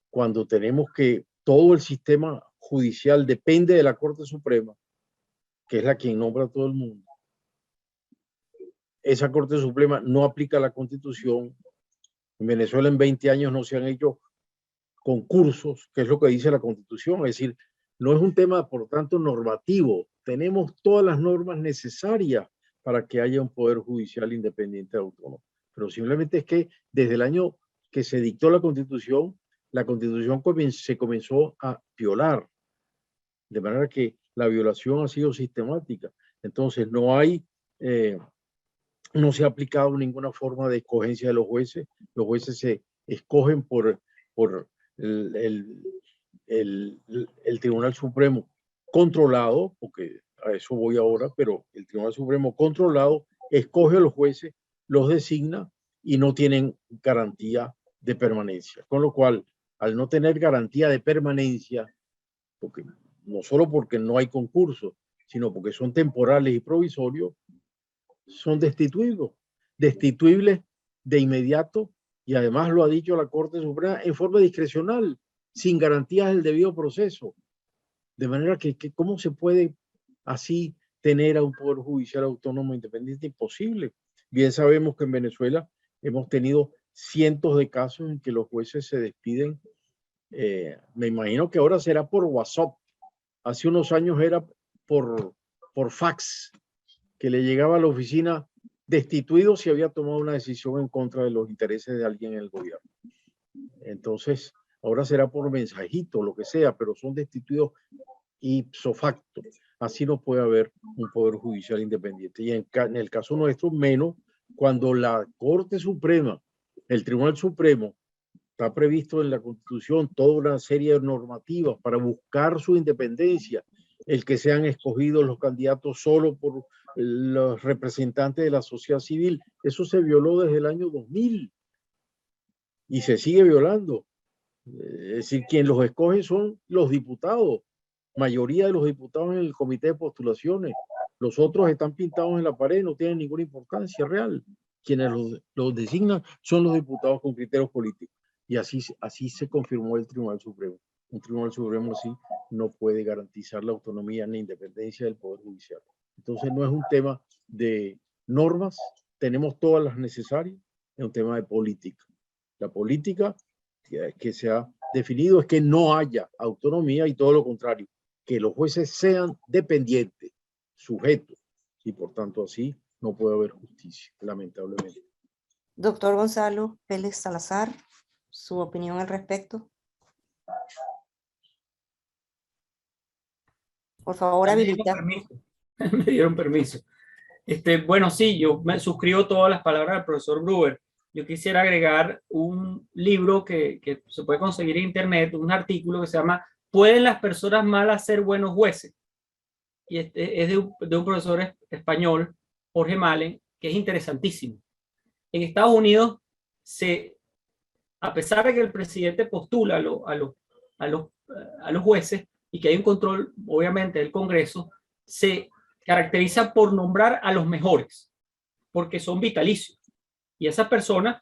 cuando tenemos que todo el sistema judicial depende de la Corte Suprema, que es la quien nombra a todo el mundo, esa Corte Suprema no aplica la Constitución. En Venezuela en 20 años no se han hecho concursos, que es lo que dice la Constitución. Es decir, no es un tema, por tanto, normativo. Tenemos todas las normas necesarias para que haya un poder judicial independiente autónomo. Pero simplemente es que desde el año que se dictó la Constitución se comenzó a violar. De manera que la violación ha sido sistemática. Entonces, no se ha aplicado ninguna forma de escogencia de los jueces. Los jueces se escogen por el Tribunal Supremo controlado, porque a eso voy ahora, pero el Tribunal Supremo controlado escoge a los jueces, los designa y no tienen garantía de permanencia. Con lo cual, al no tener garantía de permanencia, porque no solo porque no hay concurso, sino porque son temporales y provisorios, son destituibles de inmediato, y además lo ha dicho la Corte Suprema en forma discrecional, sin garantías del debido proceso. De manera que ¿cómo se puede así tener a un poder judicial autónomo independiente? Imposible. Bien sabemos que en Venezuela hemos tenido cientos de casos en que los jueces se despiden. Me imagino que ahora será por WhatsApp. Hace unos años era por fax, que le llegaba a la oficina destituido si había tomado una decisión en contra de los intereses de alguien en el gobierno. Entonces, ahora será por mensajito, lo que sea, pero son destituidos ipso facto. Así no puede haber un poder judicial independiente. Y en el caso nuestro, menos cuando la Corte Suprema, el Tribunal Supremo, está previsto en la Constitución toda una serie de normativas para buscar su independencia, el que sean escogidos los candidatos solo por los representantes de la sociedad civil. Eso se violó desde el año 2000 y se sigue violando. Es decir, quien los escoge son los diputados, mayoría de los diputados en el comité de postulaciones. Los otros están pintados en la pared, no tienen ninguna importancia real. Quienes los designan son los diputados con criterios políticos. Y así se confirmó el Tribunal Supremo. Un Tribunal Supremo así no puede garantizar la autonomía ni independencia del Poder Judicial. Entonces no es un tema de normas, tenemos todas las necesarias, es un tema de política. La política que se ha definido es que no haya autonomía y todo lo contrario, que los jueces sean dependientes, sujetos, y por tanto así no puede haber justicia, lamentablemente. Doctor Gonzalo Vélez Salazar, su opinión al respecto. Por favor, habilita. Me dieron permiso. Bueno, sí, yo me suscribo todas las palabras del profesor Gruber. Yo quisiera agregar un libro que se puede conseguir en internet, un artículo que se llama ¿Pueden las personas malas ser buenos jueces? Y es de un profesor español, Jorge Malen, que es interesantísimo. En Estados Unidos, a pesar de que el presidente postula a los jueces y que hay un control, obviamente, del Congreso, se caracteriza por nombrar a los mejores, porque son vitalicios. Y esas personas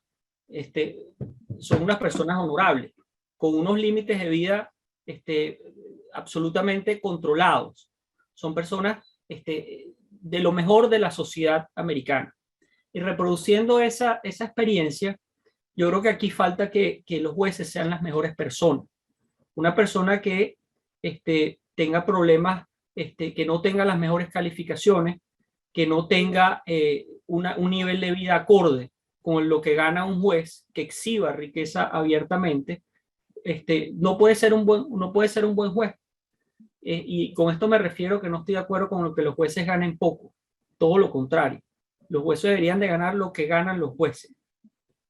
son unas personas honorables, con unos límites de vida absolutamente controlados. Son personas de lo mejor de la sociedad americana. Y reproduciendo esa experiencia, yo creo que aquí falta que los jueces sean las mejores personas. Una persona que tenga problemas, que no tenga las mejores calificaciones, que no tenga un nivel de vida acorde con lo que gana un juez, que exhiba riqueza abiertamente, no puede ser un buen juez. Y con esto me refiero que no estoy de acuerdo con lo que los jueces ganen poco. Todo lo contrario. Los jueces deberían de ganar lo que ganan los jueces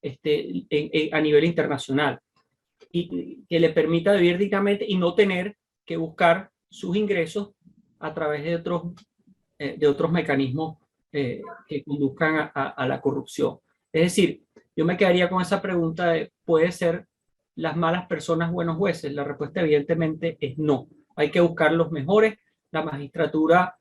a nivel internacional, y que le permita vivir dignamente y no tener que buscar sus ingresos a través de otros mecanismos que conduzcan a la corrupción. Es decir, yo me quedaría con esa pregunta de, ¿puede ser las malas personas buenos jueces? La respuesta evidentemente es no. Hay que buscar los mejores. La magistratura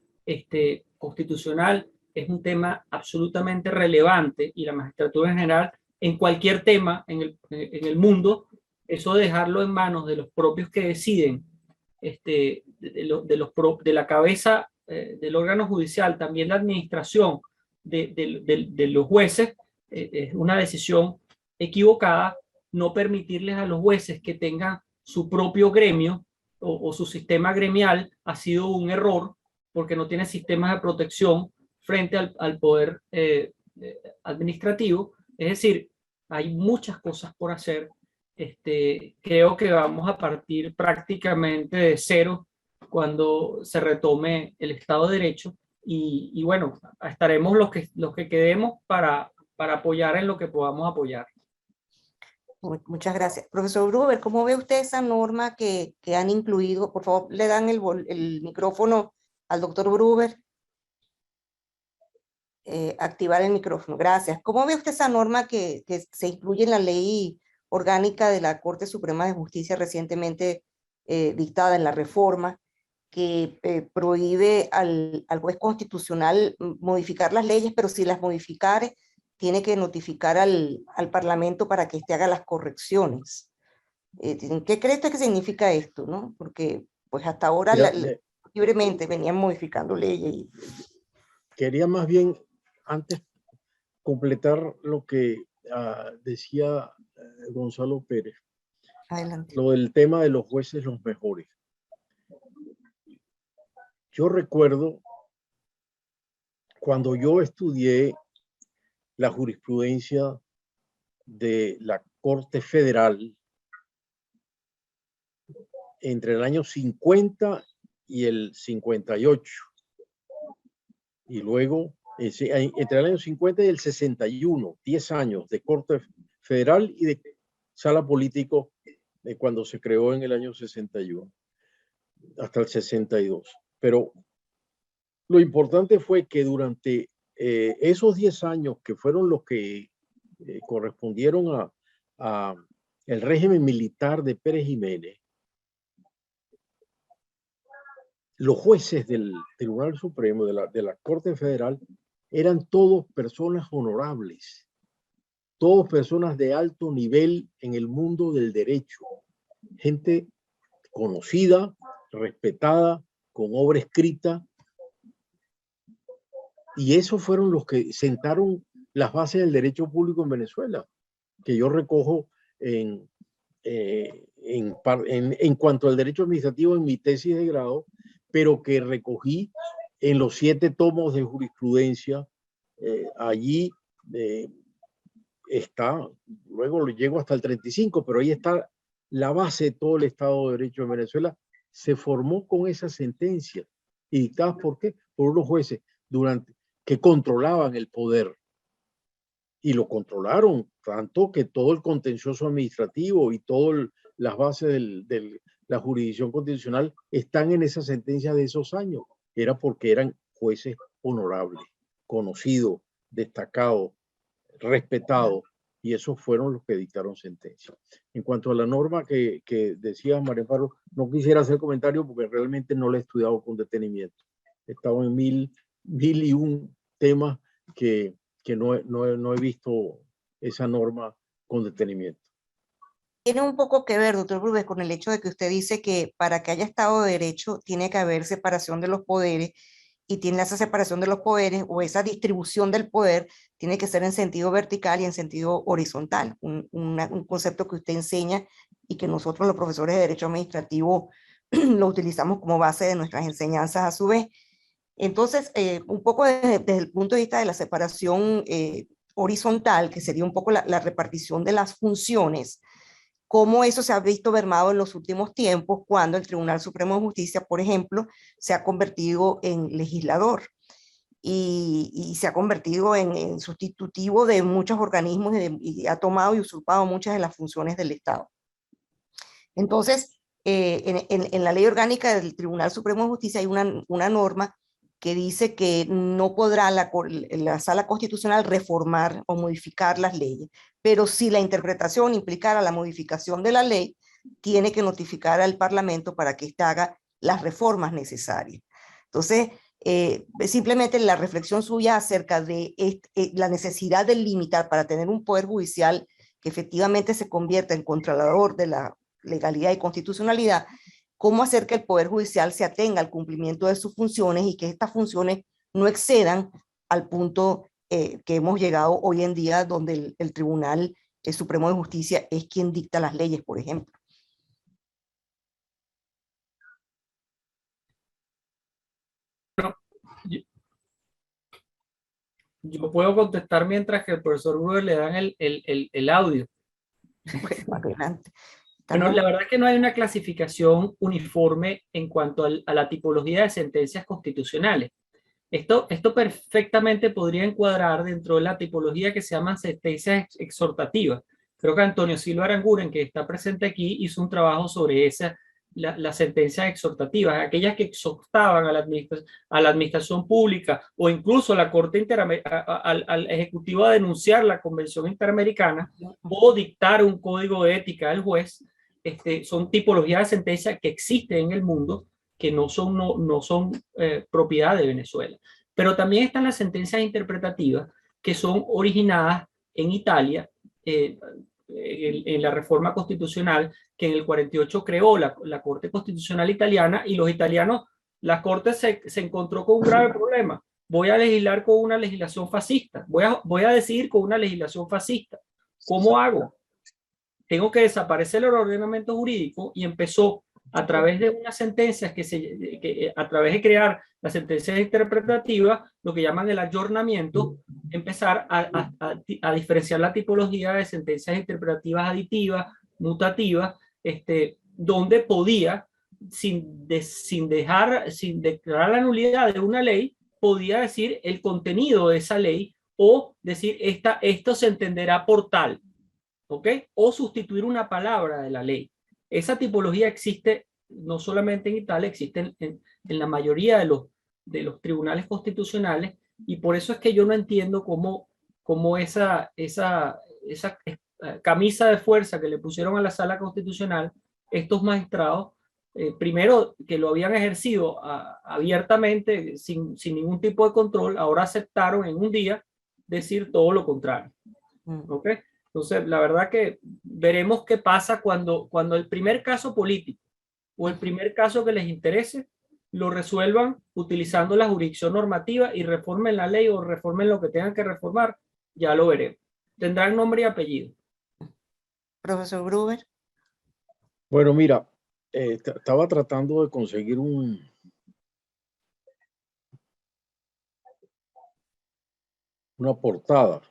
constitucional es un tema absolutamente relevante, y la magistratura en general, en cualquier tema en el mundo, eso de dejarlo en manos de los propios que deciden, de la cabeza del órgano judicial, también la administración de los jueces, es una decisión equivocada. No permitirles a los jueces que tengan su propio gremio o su sistema gremial ha sido un error, porque no tiene sistemas de protección frente al poder administrativo. Es decir, hay muchas cosas por hacer. Creo que vamos a partir prácticamente de cero cuando se retome el Estado de Derecho, y bueno, estaremos los que quedemos para apoyar en lo que podamos apoyar. Muchas gracias. Profesor Gruber, ¿cómo ve usted esa norma que han incluido? Por favor, le dan el micrófono al doctor Gruber. Activar el micrófono. Gracias. ¿Cómo ve usted esa norma que se incluye en la ley orgánica de la Corte Suprema de Justicia recientemente dictada en la reforma, que prohíbe al juez constitucional modificar las leyes, pero si las modificare, tiene que notificar al Parlamento para que éste haga las correcciones? ¿Qué cree usted que significa esto, no? Porque pues hasta ahora libremente venían modificando leyes. Quería más bien, antes, completar lo que decía Gonzalo Pérez. Adelante. Lo del tema de los jueces los mejores. Yo recuerdo cuando yo estudié la jurisprudencia de la Corte Federal entre el año 50 y el 58, y luego entre el año 50 y el 61, 10 años de Corte Federal y de Sala Político de cuando se creó en el año 61 hasta el 62. Pero lo importante fue que durante esos 10 años, que fueron los que correspondieron a el régimen militar de Pérez Jiménez, los jueces del Tribunal Supremo, de la Corte Federal, eran todos personas honorables, todos personas de alto nivel en el mundo del derecho, gente conocida, respetada, con obra escrita, y esos fueron los que sentaron las bases del derecho público en Venezuela, que yo recojo en cuanto al derecho administrativo en mi tesis de grado, pero que recogí en los 7 tomos de jurisprudencia. Allí está, luego llego hasta el 35, pero ahí está la base de todo el Estado de Derecho en Venezuela. Se formó con esa sentencia, y dictadas ¿por qué? Por unos jueces que controlaban el poder, y lo controlaron tanto que todo el contencioso administrativo y todas las bases de la jurisdicción constitucional están en esa sentencia de esos años. Era porque eran jueces honorables, conocidos, destacados, respetados, y esos fueron los que dictaron sentencia. En cuanto a la norma que decía María Amparo, no quisiera hacer comentario porque realmente no la he estudiado con detenimiento. He estado en mil y un temas que no he visto esa norma con detenimiento. Tiene un poco que ver, doctor Gruber, con el hecho de que usted dice que para que haya Estado de Derecho tiene que haber separación de los poderes, y tiene esa separación de los poderes o esa distribución del poder tiene que ser en sentido vertical y en sentido horizontal, un concepto que usted enseña y que nosotros los profesores de Derecho Administrativo lo utilizamos como base de nuestras enseñanzas a su vez. Entonces, un poco desde el punto de vista de la separación horizontal, que sería un poco la repartición de las funciones, cómo eso se ha visto mermado en los últimos tiempos cuando el Tribunal Supremo de Justicia, por ejemplo, se ha convertido en legislador y se ha convertido en sustitutivo de muchos organismos y ha tomado y usurpado muchas de las funciones del Estado. Entonces, en la ley orgánica del Tribunal Supremo de Justicia hay una norma que dice que no podrá la Sala Constitucional reformar o modificar las leyes, pero si la interpretación implicara la modificación de la ley, tiene que notificar al Parlamento para que éste haga las reformas necesarias. Entonces, simplemente la reflexión suya acerca de la necesidad de limitar para tener un poder judicial que efectivamente se convierta en controlador de la legalidad y constitucionalidad, cómo hacer que el Poder Judicial se atenga al cumplimiento de sus funciones y que estas funciones no excedan al punto que hemos llegado hoy en día, donde el Tribunal Supremo de Justicia es quien dicta las leyes, por ejemplo. Yo puedo contestar mientras que el profesor Gruber le dan el audio. Bueno, adelante. Bueno, la verdad es que no hay una clasificación uniforme en cuanto a la tipología de sentencias constitucionales. Esto perfectamente podría encuadrar dentro de la tipología que se llama sentencias exhortativas. Creo que Antonio Silva Aranguren, que está presente aquí, hizo un trabajo sobre las sentencias exhortativas, aquellas que exhortaban a la administración pública o incluso a la Corte al Ejecutivo a denunciar la Convención Interamericana o dictar un código de ética del juez. Son tipologías de sentencias que existen en el mundo, que no son propiedad de Venezuela. Pero también están las sentencias interpretativas que son originadas en Italia, en la reforma constitucional que en el 48 creó la Corte Constitucional Italiana, y los italianos, la Corte se encontró con un grave problema. Voy a legislar con una legislación fascista, voy a decidir con una legislación fascista. ¿Cómo hago? Tengo que desaparecer el ordenamiento jurídico, y empezó a través de unas sentencias a través de crear las sentencias interpretativas, lo que llaman el ayornamiento, empezar a diferenciar la tipología de sentencias interpretativas aditivas, mutativas, donde podía, sin declarar la nulidad de una ley, podía decir el contenido de esa ley, o decir esto se entenderá por tal, ¿ok? O sustituir una palabra de la ley. Esa tipología existe no solamente en Italia, existe en la mayoría de los tribunales constitucionales, y por eso es que yo no entiendo cómo esa camisa de fuerza que le pusieron a la Sala Constitucional estos magistrados, primero que lo habían ejercido abiertamente, sin ningún tipo de control, ahora aceptaron en un día decir todo lo contrario. ¿Ok? Entonces, la verdad que veremos qué pasa cuando el primer caso político o el primer caso que les interese lo resuelvan utilizando la jurisdicción normativa y reformen la ley o reformen lo que tengan que reformar. Ya lo veremos. Tendrán nombre y apellido. Profesor Gruber. Bueno, mira, estaba tratando de conseguir una portada.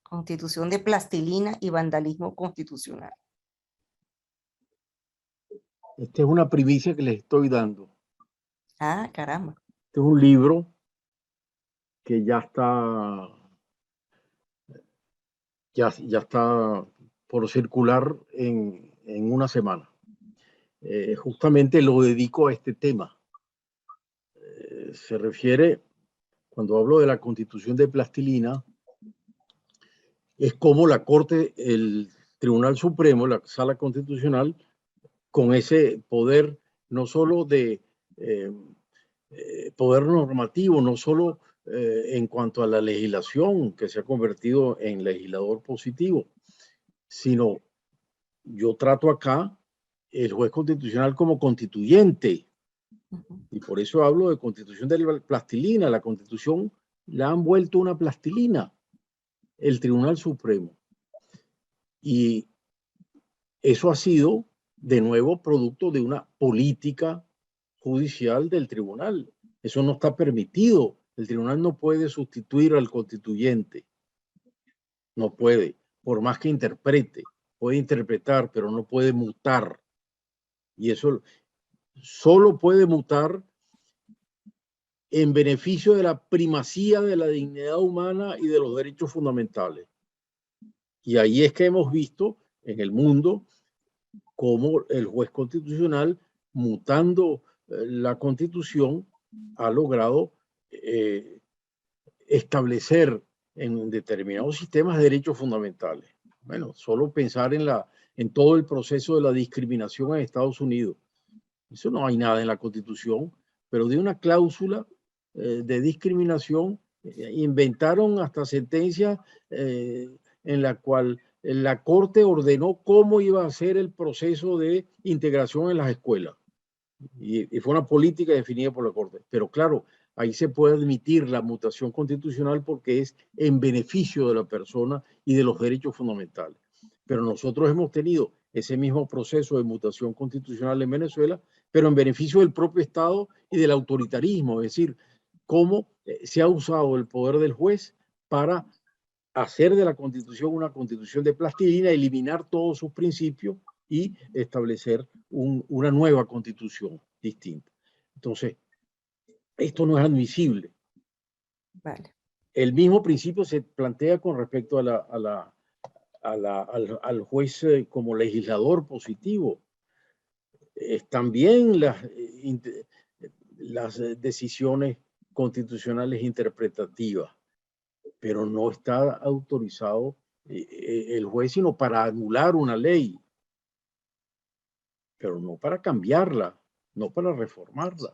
Constitución de plastilina y vandalismo constitucional. Esta es una primicia que les estoy dando. Ah, caramba. Este es un libro que ya está por circular en una semana. Justamente lo dedico a este tema. Se refiere, cuando hablo de la Constitución de plastilina, es como la Corte, el Tribunal Supremo, la Sala Constitucional, con ese poder no solo de poder normativo, no solo en cuanto a la legislación, que se ha convertido en legislador positivo, sino yo trato acá el juez constitucional como constituyente. Y por eso hablo de Constitución de plastilina. La Constitución la han vuelto una plastilina, el Tribunal Supremo. Y eso ha sido, de nuevo, producto de una política judicial del tribunal. Eso no está permitido. El tribunal no puede sustituir al constituyente. No puede, por más que interprete. Puede interpretar, pero no puede mutar. Y eso solo puede mutar en beneficio de la primacía de la dignidad humana y de los derechos fundamentales. Y ahí es que hemos visto en el mundo cómo el juez constitucional, mutando la Constitución, ha logrado establecer en determinados sistemas de derechos fundamentales. Bueno, solo pensar en todo el proceso de la discriminación en Estados Unidos. Eso no hay nada en la Constitución, pero de una cláusula de discriminación inventaron hasta sentencias en la cual la Corte ordenó cómo iba a ser el proceso de integración en las escuelas. Y fue una política definida por la Corte. Pero claro, ahí se puede admitir la mutación constitucional porque es en beneficio de la persona y de los derechos fundamentales. Pero nosotros hemos tenido ese mismo proceso de mutación constitucional en Venezuela, pero en beneficio del propio Estado y del autoritarismo, es decir, cómo se ha usado el poder del juez para hacer de la Constitución una Constitución de plastilina, eliminar todos sus principios y establecer una nueva Constitución distinta. Entonces, esto no es admisible. Vale. El mismo principio se plantea con respecto al juez como legislador positivo. También las decisiones constitucionales interpretativas, pero no está autorizado el juez sino para anular una ley, pero no para cambiarla, no para reformarla.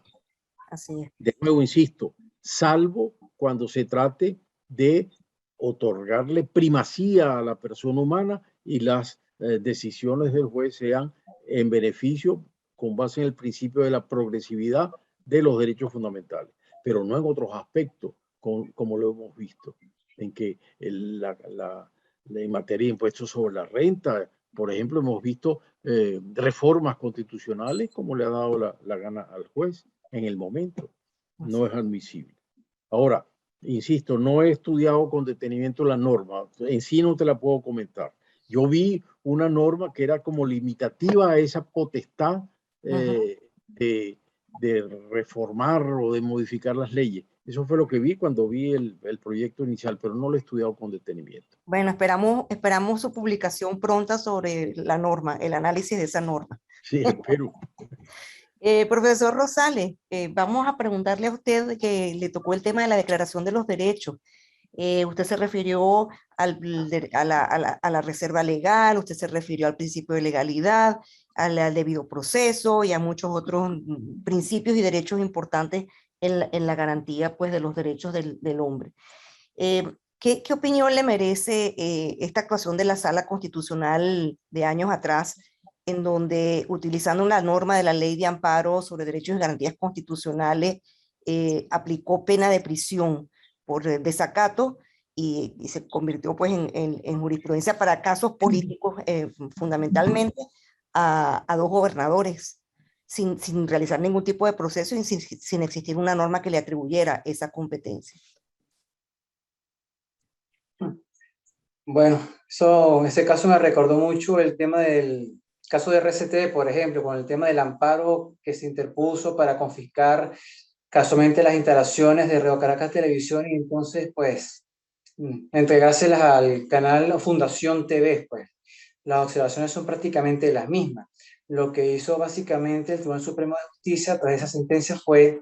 Así es. De nuevo, insisto, salvo cuando se trate de otorgarle primacía a la persona humana y las decisiones del juez sean en beneficio con base en el principio de la progresividad de los derechos fundamentales, pero no en otros aspectos, como lo hemos visto, en que en materia de impuestos sobre la renta, por ejemplo, hemos visto reformas constitucionales como le ha dado la gana al juez en el momento. No es admisible. Ahora, insisto, no he estudiado con detenimiento la norma, en sí no te la puedo comentar. Yo vi una norma que era como limitativa a esa potestad de reformar o de modificar las leyes. Eso fue lo que vi cuando vi el proyecto inicial, pero no lo he estudiado con detenimiento. Bueno, esperamos su publicación pronta sobre la norma, el análisis de esa norma. Sí, espero. Profesor Rosales, vamos a preguntarle a usted que le tocó el tema de la Declaración de los Derechos. Usted se refirió a la reserva legal, usted se refirió al principio de legalidad, al debido proceso y a muchos otros principios y derechos importantes en la garantía, pues, de los derechos del hombre. ¿Qué opinión le merece esta actuación de la Sala Constitucional de años atrás, en donde, utilizando una norma de la Ley de Amparo sobre Derechos y Garantías Constitucionales, aplicó pena de prisión por desacato y se convirtió, pues, en jurisprudencia para casos políticos, fundamentalmente a dos gobernadores, sin realizar ningún tipo de proceso y sin existir una norma que le atribuyera esa competencia? Bueno, ese caso me recordó mucho el tema del caso de RCT, por ejemplo, con el tema del amparo que se interpuso para confiscar casualmente las instalaciones de Radio Caracas Televisión y entonces, pues, entregárselas al canal o Fundación TV, pues. Las observaciones son prácticamente las mismas. Lo que hizo básicamente el Tribunal Supremo de Justicia a través de esa sentencia fue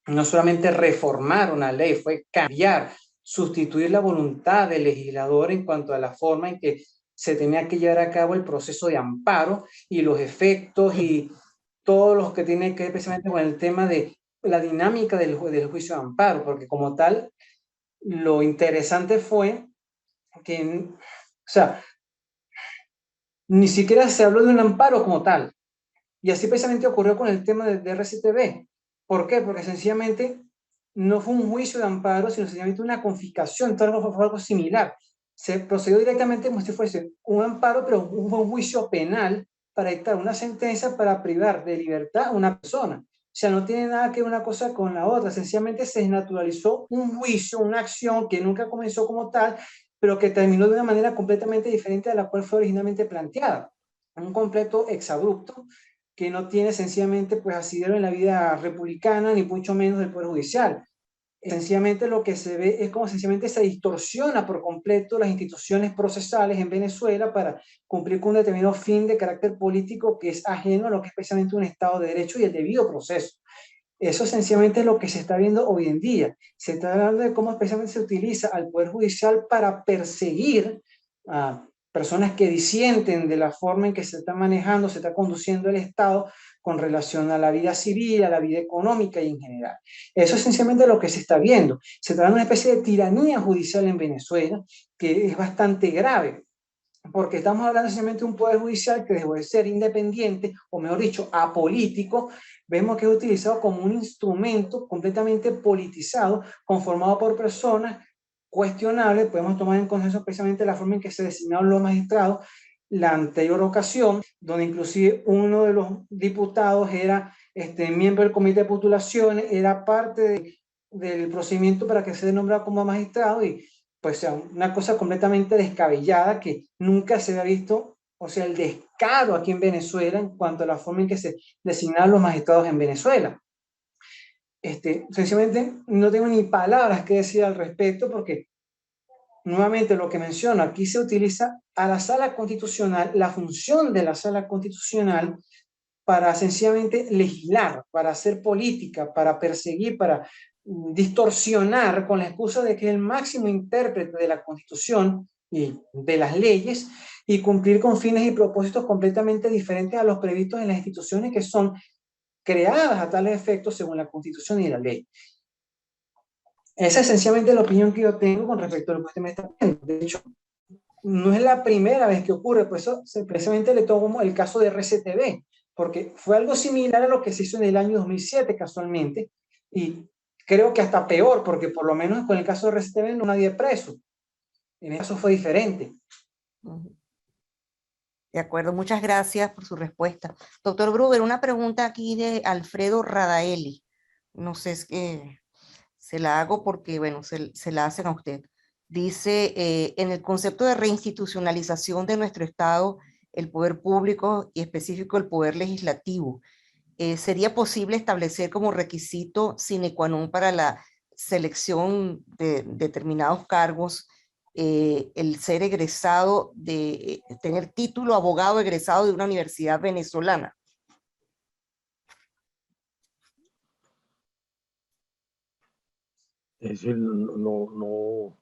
no solamente reformar una ley, fue cambiar, sustituir la voluntad del legislador en cuanto a la forma en que se tenía que llevar a cabo el proceso de amparo y los efectos y todo lo que tiene que ver precisamente con el tema de la dinámica del juicio de amparo, porque como tal, lo interesante fue que, o sea, ni siquiera se habló de un amparo como tal. Y así precisamente ocurrió con el tema de RCTV. ¿Por qué? Porque sencillamente no fue un juicio de amparo, sino sencillamente una confiscación, fue algo similar. Se procedió directamente como si fuese un amparo, pero fue un juicio penal para dictar una sentencia para privar de libertad a una persona. O sea, no tiene nada que ver una cosa con la otra, sencillamente se desnaturalizó un juicio, una acción que nunca comenzó como tal, pero que terminó de una manera completamente diferente a la cual fue originalmente planteada. Un completo exabrupto que no tiene sencillamente pues asidero en la vida republicana, ni mucho menos del Poder Judicial. sencillamente lo que se ve es como sencillamente se distorsiona por completo las instituciones procesales en Venezuela para cumplir con un determinado fin de carácter político que es ajeno a lo que es precisamente un Estado de Derecho y el debido proceso. Eso sencillamente es lo que se está viendo hoy en día. Se está hablando de cómo especialmente se utiliza al Poder Judicial para perseguir a personas que disienten de la forma en que se está manejando, se está conduciendo el Estado con relación a la vida civil, a la vida económica y en general. Eso es esencialmente lo que se está viendo. Se trata de una especie de tiranía judicial en Venezuela que es bastante grave, porque estamos hablando esencialmente de un poder judicial que debe ser independiente, o mejor dicho, apolítico. Vemos que es utilizado como un instrumento completamente politizado, conformado por personas cuestionables. Podemos tomar en consenso precisamente la forma en que se designaron los magistrados la anterior ocasión, donde inclusive uno de los diputados era miembro del comité de postulaciones, era parte del procedimiento para que se dé nombrado como magistrado, y pues sea una cosa completamente descabellada que nunca se había visto, o sea, el descaro aquí en Venezuela en cuanto a la forma en que se designaron los magistrados en Venezuela. Sencillamente no tengo ni palabras que decir al respecto, porque nuevamente lo que menciono, aquí se utiliza a la sala constitucional, la función de la sala constitucional para sencillamente legislar, para hacer política, para perseguir, para distorsionar con la excusa de que es el máximo intérprete de la Constitución y de las leyes, y cumplir con fines y propósitos completamente diferentes a los previstos en las instituciones que son creadas a tales efectos según la Constitución y la ley. Esa es esencialmente la opinión que yo tengo con respecto a lo que usted me está diciendo. De hecho, no es la primera vez que ocurre, por eso precisamente le tomo el caso de RCTV, porque fue algo similar a lo que se hizo en el año 2007 casualmente, y creo que hasta peor, porque por lo menos con el caso de RCTV no nadie preso. En este caso fue diferente. De acuerdo, muchas gracias por su respuesta. Doctor Gruber, una pregunta aquí de Alfredo Radaeli. No sé, es que se la hago porque, bueno, se la hacen a usted. Dice, en el concepto de reinstitucionalización de nuestro Estado, el poder público y específico el poder legislativo, ¿sería posible establecer como requisito sine qua non para la selección de determinados cargos el ser egresado tener título abogado egresado de una universidad venezolana? Es decir, no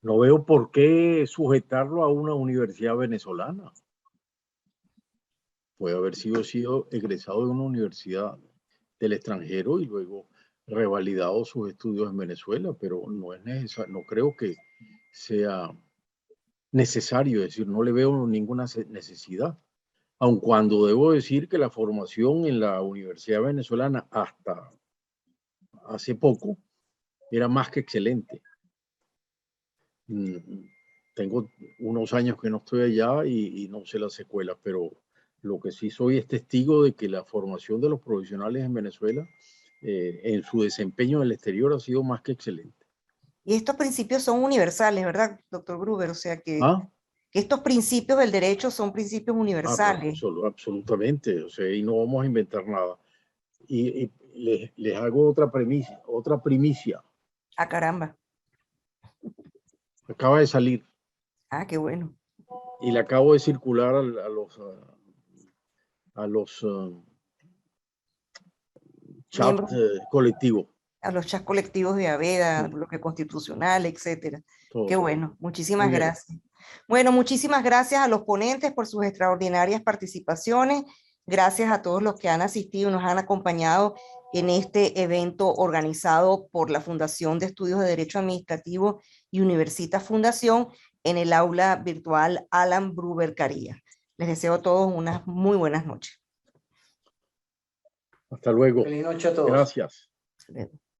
veo por qué sujetarlo a una universidad venezolana. Puede haber sido egresado de una universidad del extranjero y luego revalidado sus estudios en Venezuela, pero no es necesario, no creo que sea necesario, es decir, no le veo ninguna necesidad, aun cuando debo decir que la formación en la Universidad Venezolana hasta hace poco era más que excelente. Tengo unos años que no estoy allá y no sé las secuelas, pero lo que sí soy es testigo de que la formación de los profesionales en Venezuela en su desempeño en el exterior ha sido más que excelente. Y estos principios son universales, ¿verdad, doctor Gruber? O sea que estos principios del derecho son principios universales. Absolutamente, o sea, y no vamos a inventar nada. Y les hago otra primicia. Ah, caramba. Acaba de salir. Ah, qué bueno. Y le acabo de circular a los chats colectivos. A los chats colectivos de Aveda, bloque constitucional, etcétera. Todo. Qué bueno, muchísimas gracias. Bueno, muchísimas gracias a los ponentes por sus extraordinarias participaciones. Gracias a todos los que han asistido y nos han acompañado en este evento organizado por la Fundación de Estudios de Derecho Administrativo y Universitas Fundación en el aula virtual Alan Bruber Caría. Les deseo a todos unas muy buenas noches. Hasta luego. Feliz noche a todos. Gracias. Hasta luego.